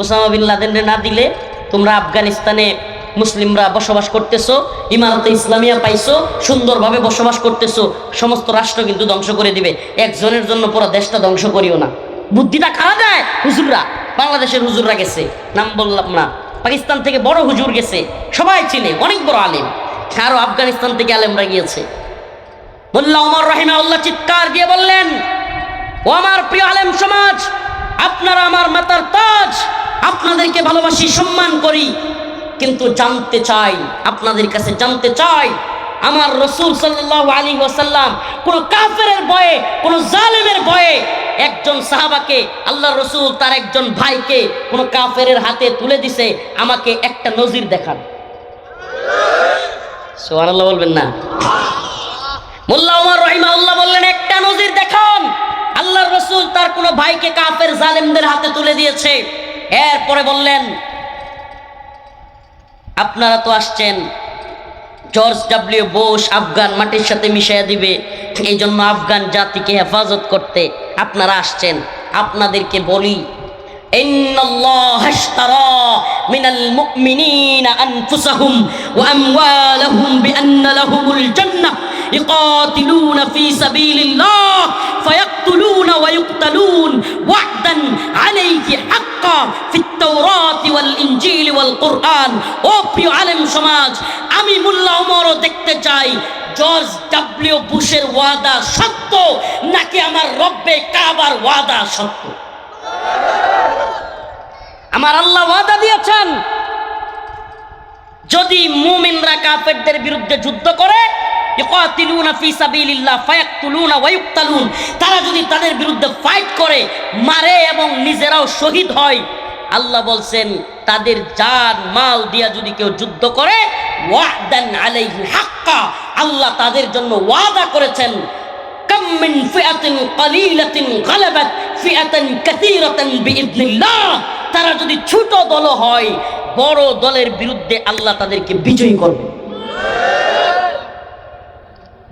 ওসামা বিন লাদেনরে না দিলে তোমরা আফগানিস্তানে মুসলিমরা বসবাস করতেছো, ইমারতে ইসলামিয়া পাইছো, সুন্দরভাবে বসবাস করতেছো, সমস্ত রাষ্ট্র কিন্তু ধ্বংস করে দিবে, একজনের জন্য পুরো দেশটা ধ্বংস করিও না। বুদ্ধিটা কারা দেয়? হুজুররা, বাংলাদেশের হুজুররা গেছে, নাম বললাম না, পাকিস্তান থেকে বড় হুজুর গেছে, সবাই চিনে, অনেক বড় আলেম, আরো আফগানিস্তান থেকে আলেমরা গিয়েছে। মোল্লা ওমর রাহিমাহুল্লাহ চিৎকার দিয়ে বললেন, ও আমার প্রিয় আলেম সমাজ, আপনারা আমার মাথার তাজ, আপনাদেরকে ভালোবাসি, সম্মান করি, কিন্তু জানতে চাই, আপনাদের কাছে জানতে চাই, আমার রাসূল সাল্লাল্লাহু আলাইহি ওয়াসাল্লাম কোন কাফেরের ভয়ে, কোন জালেমের ভয়ে একজন সাহাবাকে, আল্লাহর রাসূল তার একজন ভাইকে কোন কাফেরের হাতে তুলে দিছে, আমাকে একটা নজির দেখান। সুবহানাল্লাহ বলবেন না? মোল্লা ওমর রাহিমাহুল্লাহ বললেন, একটা নজির দেখান, আল্লাহর রাসূল তার কোন ভাইকে কাফের জালেমদের হাতে তুলে দিয়েছে। এরপরে বললেন, আপনারা তো আসছেন জর্জ ডাব্লিউ বুশ আফগান মাটির সাথে মিশিয়ে দিবে, এই জন্য আফগান জাতিকে হেফাজত করতে আপনারা আসছেন। আপনাদেরকে বলি, ইন্নাল্লাহা আশতারা মিনাল মুমিনিনা আনফুসাহুম ওয়া আমওয়ালাহুম বিআন্না লাহুমুল জান্নাহ ইকাতিলুনা ফি সাবিলিল্লাহ ফায়াকতুলুনা ওয়া ইউকতালুন ওয়া'দান আলাইহি হাক্কান ফিত তাওরাতি ওয়াল ইনজিল ওয়াল কুরআন। ও প্রিয় আলেম সমাজ, আমি মোল্লা ওমরও দেখতে চাই জর্জ ডাব্লিউ বুশের ওয়াদা সত্য নাকি আমার রব্বে কাবার ওয়াদা সত্য। আমার আল্লাহ ওয়াদা দিয়েছেন, যদি মুমিনরা কাফেরদের বিরুদ্ধে যুদ্ধ করে, ইকাতিলুনা ফি সাবিলিল্লাহ ফায়াকতুলুনা ওয়া ইউকতালুন, তারা যদি তাদের বিরুদ্ধে ফাইট করে, মারে এবং নিজেরাও শহীদ হয়, আল্লাহ বলছেন তাদের জান মাল দিয়া যদি কেউ যুদ্ধ করে, ওয়া'দান আলাইহি হাক্কা, আল্লাহ তাদের জন্য ওয়াদা করেছেন, কাম মিন ফিআতিন কালিলাতিন গালাবাত ফিআতান কাসীরাতান বিইذনিল্লাহ, তারা যদি ছোট দল হয়, বড় দলের বিরুদ্ধে আল্লাহ তাদেরকে বিজয়ী করবে।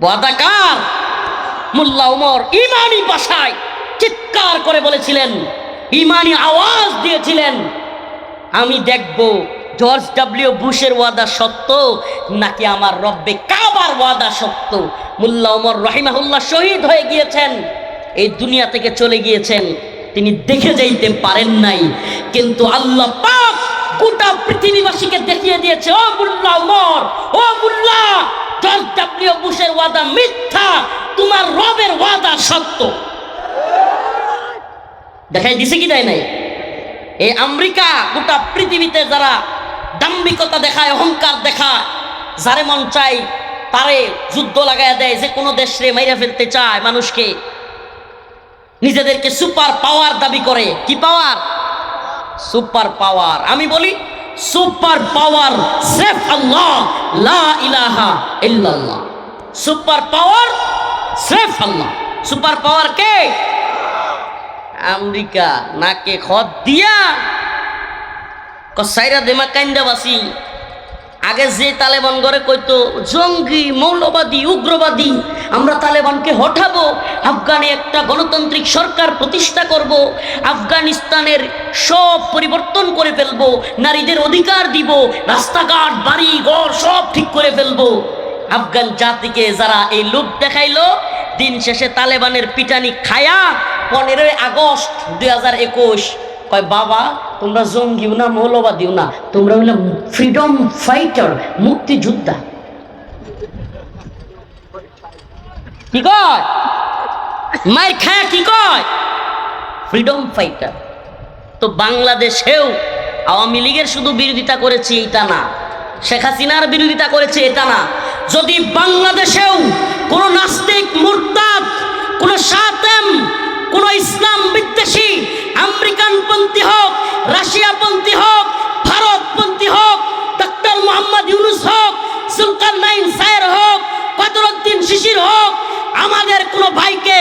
ওয়াদা কার? মোল্লা ওমর ঈমানি ভাষায় চিৎকার করে বলেছিলেন, ঈমানি আওয়াজ দিয়েছিলেন, আমি দেখব জর্জ ডাব্লিউ বুশের ওয়াদা সত্য নাকি আমার রব্বে কাবার ওয়াদা সত্য। মোল্লা ওমর রাহিমাহুল্লাহ শহীদ হয়ে গিয়েছেন, এই দুনিয়া থেকে চলে গিয়েছেন, তিনি দেখে যাইতে পারেন নাই, কিন্তু আল্লাহ পাক গোটা পৃথিবীবাসীকে দেখিয়ে দিয়েছে, ও মোল্লা ওমর, ও মোল্লা, জর্জ ডাব্লিউ বুশের ওয়াদা মিথ্যা, তোমার রবের ওয়াদা সত্য। দেখাই দিছে কি দেয় নাই? এই আমেরিকা গোটা পৃথিবীতে যারা দাম্ভিকতা দেখায়, অহংকার দেখায়, যারে মন চাই তারে যুদ্ধ লাগাইয়া দেয়, যে কোনো দেশে মাইরা ফেলতে চায় মানুষকে, নিজেদেরকে সুপার পাওয়ার দাবি করে। কি পাওয়ার? Super power. আমি বলি সুপার পাওয়ার সেফ আল্লাহ, লা ইলাহা ইল্লাল্লাহ। সুপার পাওয়ার সেফ আল্লাহ। সুপার পাওয়ার কে? আমেরিকা। নাকে খত দিয়া কসাইরা দেমা কাইন্দাবাসী। আগে যে তালেবান গড়ে কইতো জঙ্গি, মৌলবাদী, উগ্রবাদী, আমরা তালেবানকে হটাবো, আফগানে একটা গণতান্ত্রিক সরকার প্রতিষ্ঠা করব, আফগানিস্তানের সব পরিবর্তন করে ফেলবো, নারীদের অধিকার দিব, রাস্তাঘাট বাড়ি ঘর সব ঠিক করে ফেলবো। আফগান জাতিকে যারা এই লোক দেখাইলো, দিন শেষে তালেবানের পিটানি খায়া 15 আগস্ট 2021 কয়, বাবা তোমরা জঙ্গিও না, মৌলবাদীও না, তোমরা হইলে ফ্রিডম ফাইটার, মুক্তিযোদ্ধা। কি কয়? মায়ের খায়া কি কয়? Freedom fighter. তো বাংলাদেশেও আওয়ামী লীগের শুধু বিরোধিতা করেছি এটা না, শেখ হাসিনার বিরোধিতা করেছে এটা না, যদি বাংলাদেশেও কোন নাস্তিক, মুরতাদ, কোন শাতেম, কোন ইসলাম বিদ্বেষী, আমেরিকানপন্থী হোক, রাশিয়াপন্থী হোক, ভারতপন্থী হোক, ডক্টর মোহাম্মদ ইউনুস হোক, সুলতান সায়ের হোক, কদরউদ্দিন শিশির হোক, আমাদের কোন ভাইকে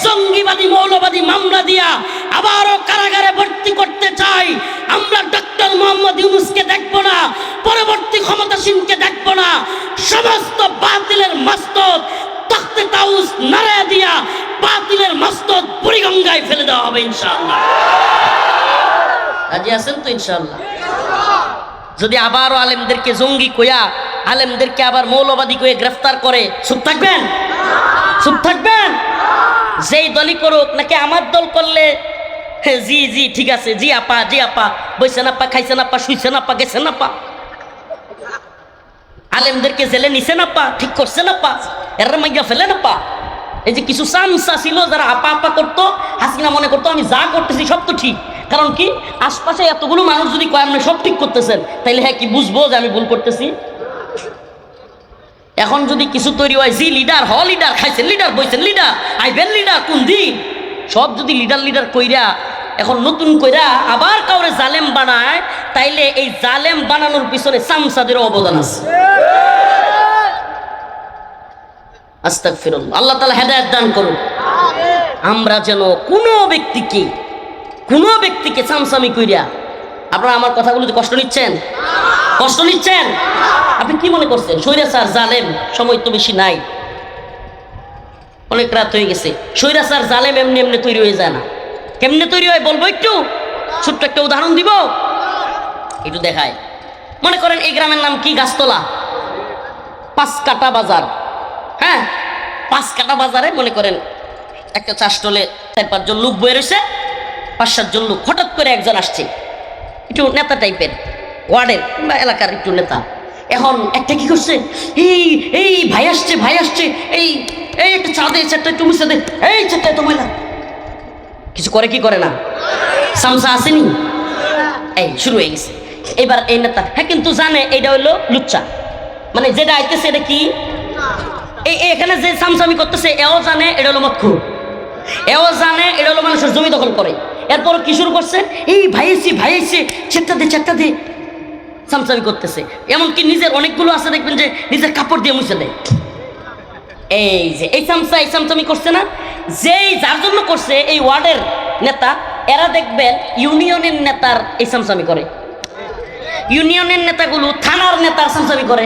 জঙ্গিবাদী, মৌলবাদী মামলা দিয়া আবারও কারাগারে ভর্তি করতে চাই, আমরা ডক্টর মোহাম্মদ ইউনুসকে দেখবো না, পরবর্তী ক্ষমতাসীনকে দেখবো না, সমস্ত বাতিলের মস্তক তখতে তাউস নাড়া দিয়া বাতিলের মস্তক বুড়িগঙ্গায় ফেলে দেওয়া হবে ইনশাআল্লাহ। রাজি আছেন তো ইনশাআল্লাহ? যদি আবারও আলেমদেরকে জঙ্গি কইয়া, আলেমদেরকে আবার মৌলবাদী কয়ে গ্রেফতার করে, চুপ থাকবেন? চুপ থাকবেন? যেই দলই করুক, নাকি আমার দল করলে জি জি ঠিক আছে, জি আপা, জি আপা, বইছেন আপা, খাইছেন আপা, শুইছেন আপা, গেছেন আপা, আলেমদেরকে জেলে নিছেন আপা, ঠিক করছেন আপা, এর মাইয়া ফেলেন আপা। এই যে কিছু চামচা ছিল যারা আপা আপা করতো, হাসিনা মনে করতো আমি যা করতেছি সব তো ঠিক। কারণ কি, আশপাশে এতগুলো মানুষ যদি কয় আপনি সব ঠিক করতেছেন, তাইলে হ্যাঁ কি বুঝবো যে আমি ভুল করতেছি? এখন যদি কিছু তৈরি হয়, জি লিডার, হ লিডার, খাইছেন লিডার, বইছেন লিডার, আইবেন লিডার, কোন দিন, সব যদি লিডার লিডার কইরা এখন নতুন কইরা আবার কাউরে জালেম বানায়, তাইলে এই জালেম বানানোর পিছনে চামচাদেরও অবদান আছে। আস্তাগফিরুল্লাহ। আল্লাহ তাআলা হেদায়েত দান করুন। আমরা যেন কোনো ব্যক্তিকে চামচামি কইরা, আপনারা আমার কথাগুলোতে কষ্ট নিচ্ছেন? কষ্ট নিচ্ছেন? আপনি কি মনে করছেন স্বৈরাচার জালেম সময় তো বেশি নাই, অনেক রাত হয়ে গেছে। স্বৈরাচার জালেম এমনি এমনি তৈরি হয়ে যায় না। কেমনে তৈরি হয় বলবো, একটু ছোট্ট একটা উদাহরণ দিব, একটু দেখায়। মনে করেন এই গ্রামের নাম কি? গাছতলা, 5 কাটা বাজার। হ্যাঁ, 5 কাটা বাজারে মনে করেন একটা চা স্টলে 4-5 জন লোক বয়ে রয়েছে, 5-7 জন লোক। হঠাৎ করে একজন আসছে, একটু নেতা টাইপের, ওয়ার্ডের বা এলাকার একটু নেতা। এখন একটা কি করছে, এই এই ভাই আসছে, ভাই আসছে, এই এই একটা চা দে, চারটা একটু মুছে দে, এই চারটা তো ময়লা। কিছু করে কি করে না? সামসা আসেনি, এই শুরু হয়ে গেছে। এবার এই নেতা হ্যাঁ কিন্তু জানে এটা হইলো লুচ্চা, মানে যেটা আইতেছে এটা কি, এই এখানে যে সামসামি করতেছে এও জানে এটা হলো মৎখুর, এও জানে এটা হলো মানুষের জমি দখল করে। এরপর কি শুরু করছে, এই ভাই এসি, ভাই এসে চেটটা দে, চেটটা দে, সামসামি করতেছে। এমনকি নিজের অনেকগুলো আছে দেখবেন যে নিজের কাপড় দিয়ে মুছে দেয়। এই যে এই সামসামি করছে না, যেই যার জন্য করছে এই ওয়ার্ডের নেতা, এরা দেখবেন ইউনিয়নের নেতার এই সামসামি করে, ইউনিয়নের নেতাগুলো থানার নেতার সামসামি করে,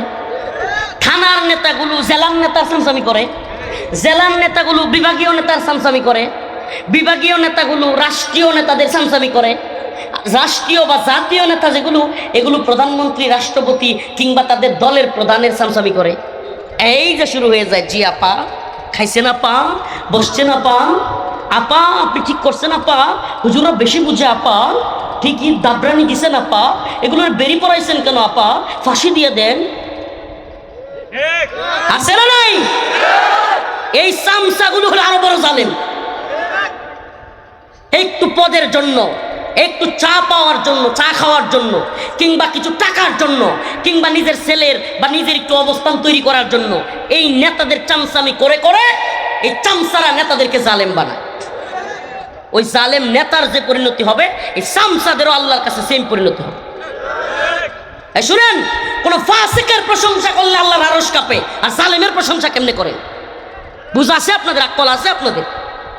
থানার নেতাগুলো জেলার নেতার সামসামি করে, জেলার নেতাগুলো বিভাগীয় নেতার সামসামি করে, বিভাগীয় নেতাগুলো রাষ্ট্রীয় নেতাদের সামসামি করে, রাষ্ট্রীয় বা জাতীয় নেতা যেগুলো এগুলো প্রধানমন্ত্রী, রাষ্ট্রপতি কিংবা তাদের দলের প্রধানের সামসামি করে। এই যে শুরু হয়ে যায়, জি আপা খাইছে না পা, বসছে না পা, আপা আপনি ঠিক করছেন আপা, হুজুরা বেশি বুঝে আপা, ঠিকই দাবরানি দিছেন আপা, এগুলোর বেরি পড়াইছেন কেন আপা, ফাঁসি দিয়ে দেন। আছে না নাই? এই সামসাগুলো হলো আরো বড় জালেম। একটু পদের জন্য, একটু চা পাওয়ার জন্য, চা খাওয়ার জন্য, কিংবা কিছু টাকার জন্য, কিংবা নিজের ছেলের বা নিজের একটু অবস্থান তৈরি করার জন্য এই নেতাদের চামচামি করে করে এই চামচারা নেতাদেরকে জালেম বানায়। ওই জালেম নেতার যে পরিণতি হবে, এই চামচাদেরও আল্লাহর কাছে সেম পরিণতি হবে। শুনেন, কোন ফাসিকের প্রশংসা করলে আল্লাহর আরশ কাঁপে, আর জালেমের প্রশংসা কেমনে করে? বুঝ আছে আপনাদের? আকল আছে আপনাদের?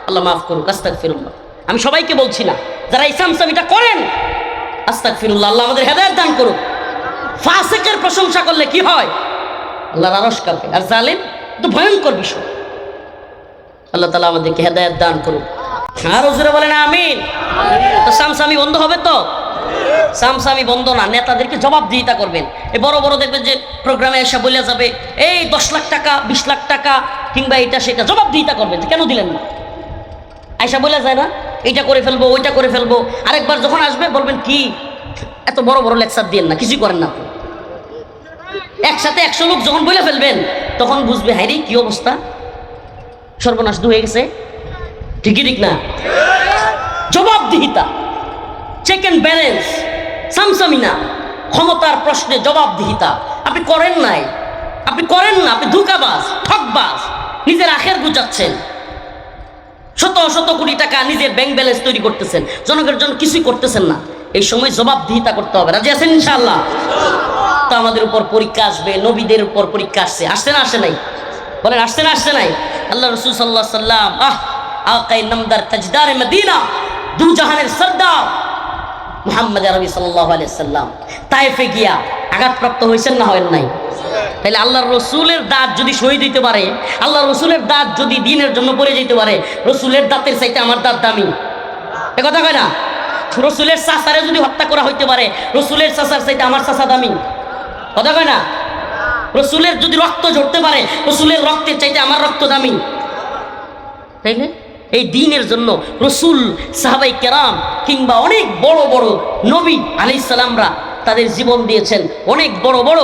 আল্লাহ মাফ করুক, আস্তাগফিরুল্লাহ। আমি সবাইকে বলছি না, যারা এই সামসামিটা করেন আস্তাগফিরুল্লাহ, আল্লাহ আমাদের হেদায়েত দান করুক। ফাসিকের প্রশংসা করলে কি হয়? আল্লাহর আরশ কাঁপে। আর জালেম তো ভয়ঙ্কর বিষয়। আল্লাহ তাআলা আমাদেরকে হেদায়েত দান করুক। আর হুজুরে বলেন আমিন। তো সামসামি বন্ধ হবে তো? সামসামি বন্ধ না, নেতাদেরকে জবাবদিহিতা করবেন। এই বড় বড় দেখবেন যে প্রোগ্রামে এসে বলে যাবে এই 10 লাখ টাকা, 20 লাখ টাকা কিংবা এটা সেটা, জবাবদিহিতা করবেন যে কেন দিলেন না। আয়সা বলে যায় না, এইটা করে ফেলবো, ওইটা করে ফেলবো। আরেকবার যখন আসবে বলবেন কি এত বড় বড় লেকচার দিয়েন না, কিছুই করেন না আপনি। একসাথে 100 লোক যখন বলে ফেলবেন তখন বুঝবে হাইরে কি অবস্থা, সর্বনাশ হয়ে গেছে। ঠিকই ঠিক না? জবাবদিহিতা, চেক এন্ড ব্যালেন্স, সামসামি না, ক্ষমতার প্রশ্নে জবাবদিহিতা। আপনি করেন নাই, আপনি করেন না, আপনি ধোঁকাবাজ, ঠকবাজ, নিজের আখের বুঝাচ্ছেন। শত শত কোটি টাকা নিজের ব্যাংক ব্যালেন্স তৈরি করতেছেন, জনগণের জন্য কিছুই করতেছেন না। এই সময় জবাবদিহিতা করতে হবে। রাজি আছেন ইনশাআল্লাহ? তো আমাদের উপর পরীক্ষা আসবে, নবীদের উপর পরীক্ষা আসছে, আসছে না আসে নাই? বলেন আসছে না আসছে নাই? আল্লাহ রাসূল সাল্লাল্লাহু আলাইহি সাল্লাম আকায়ে নামদার তাজদারে মদিনা, দু জাহানের সরদার মুহাম্মদ আরবি সাল্লাল্লাহু আলাইহি সাল্লাম তায়েফে গিয়া আঘাতপ্রাপ্ত হয়েছেন না হয় নাই? তাহলে আল্লাহর রসুলের দাঁত যদি শহীদ হইতে পারে, আল্লাহর রসুলের দাঁত যদি দ্বীনের জন্য পড়ে যেতে পারে, রসুলের দাঁতের চাইতে আমার দাঁত দামি। এ কথা কয় না? রসুলের চাচারে যদি হত্যা করা হইতে পারে, রসুলের চাচার চাইতে আমার চাচা দামি। কথা কয় না? রসুলের যদি রক্ত ঝরতে পারে, রসুলের রক্তের চাইতে আমার রক্ত দামি। তাইলে এই দ্বীনের জন্য রসুল, সাহাবাই কেরাম কিংবা অনেক বড় বড় নবী আলাইহিস সালামরা তাদের জীবন দিয়েছেন। অনেক বড় বড়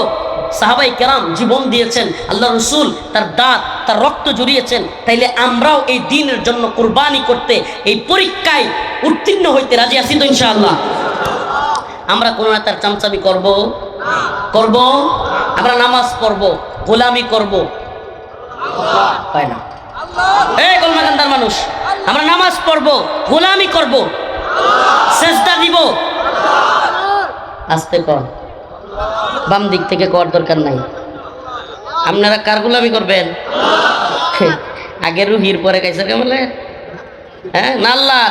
সাহাবাই কেরাম জীবন দিয়েছেন, আল্লাহ রসুল তার দাঁত, তার রক্ত জড়িয়েছেন। তাইলে আমরাও এই দ্বীনের জন্য কুরবানি করতে, এই পরীক্ষায় উত্তীর্ণ হইতে রাজি আছি তো ইনশাআল্লাহ? আমরা কোন নেতার চামচামি করব? করব? আমরা নামাজ পড়ব, গোলামি করব? হয় না। এই গোলমাকান্দার মানুষ, আমরা নামাজ পড়ব, গোলামি করব, সেজদা দিব। আস্তে কর, বাম দিক থেকে কর দরকার নাই। আপনারা কার গোলামি করবেন? আগে রুহির পরে কাইছে বলে, হ্যাঁ না আল্লাহ।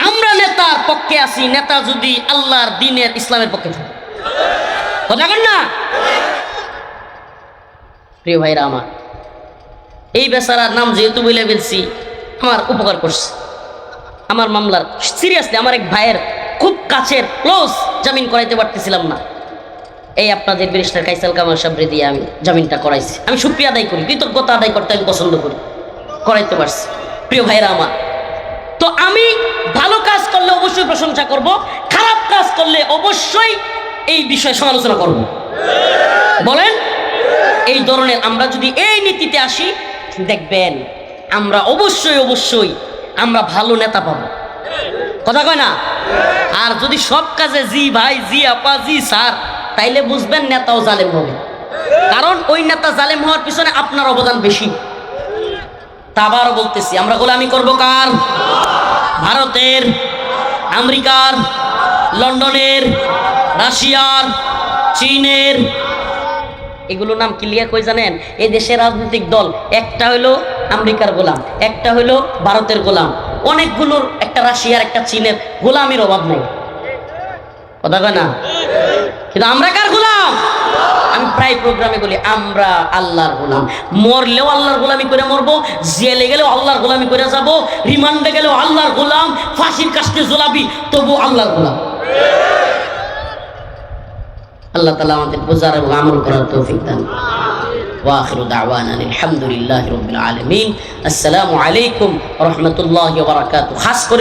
আমরা নেতার পক্ষে আছি, নেতা যদি আল্লাহর দ্বীনের ইসলামের পক্ষে থাকে। কথা বলেন না? প্রিয় ভাইরা আমার, এই বেচারার নাম যেহেতু বলে ফেলছি, আমার উপকার করছে। আমার মামলার সিরিয়াসলি আমার এক ভাইয়ের খুব কাছের ক্লোজ জামিন করাইতে পারতেছিলাম না, এই আপনাদের ব্যারিস্টার কাইসাল কামাল সাবরে দিয়ে আমি জামিনটা করাইছি। আমি শুকরিয়া আদায় করি, কৃতজ্ঞতা আদায় করতে আমি পছন্দ করি, করাইতে পারছি। প্রিয় ভাইরা আমার, তো আমি ভালো কাজ করলে অবশ্যই প্রশংসা করব, খারাপ কাজ করলে অবশ্যই এই বিষয়ে সমালোচনা করব। বলেন, এই ধরনের আমরা যদি এই নীতিতে আসি, দেখবেন আমরা অবশ্যই আমরা ভালো নেতা পাবো। কথা কয় না? আর যদি সব কাজে জি ভাই, জি আপা, জি স্যার, তাইলে বুঝবেন নেতাও জালেম হবে। কারণ ওই নেতা জালেম হওয়ার পিছনে আপনার অবদান বেশি। তা আবারও বলতেছি, আমরা গোলামি করব কার? ভারতের, আমেরিকার, লন্ডনের, রাশিয়ার, চীনের। এগুলোর নাম কি লিয়া কই জানেন? এই দেশের রাজনৈতিক দল একটা হলো আমেরিকার গোলাম, একটা হলো ভারতের গোলাম, অনেকগুলোর, একটা রাশিয়ার, একটা চীনের গোলামির অভাব নেই। কথা কয় না? কিন্তু আমরা কার গোলাম? আমি প্রায় প্রোগ্রামে বলি, আমরা আল্লাহর গোলাম। মরলেও আল্লাহর গোলামি করে মরবো, জেলে গেলেও আল্লাহর গোলামি করে যাব, রিমান্ডে গেলেও আল্লাহর গোলাম, ফাঁসির কাস্টে ঝোলাবি তবু আল্লাহর গোলাম। আল্লাহ তাআলা আমাদের বোঝার এবং আমল করার তৌফিক দান। ওয়া আখিরু দাওয়ানা আলহামদুলিল্লাহি রাব্বিল আলামিন। আসসালামু আলাইকুম ওয়া রাহমাতুল্লাহি ওয়া বারাকাতুহু। খাস করে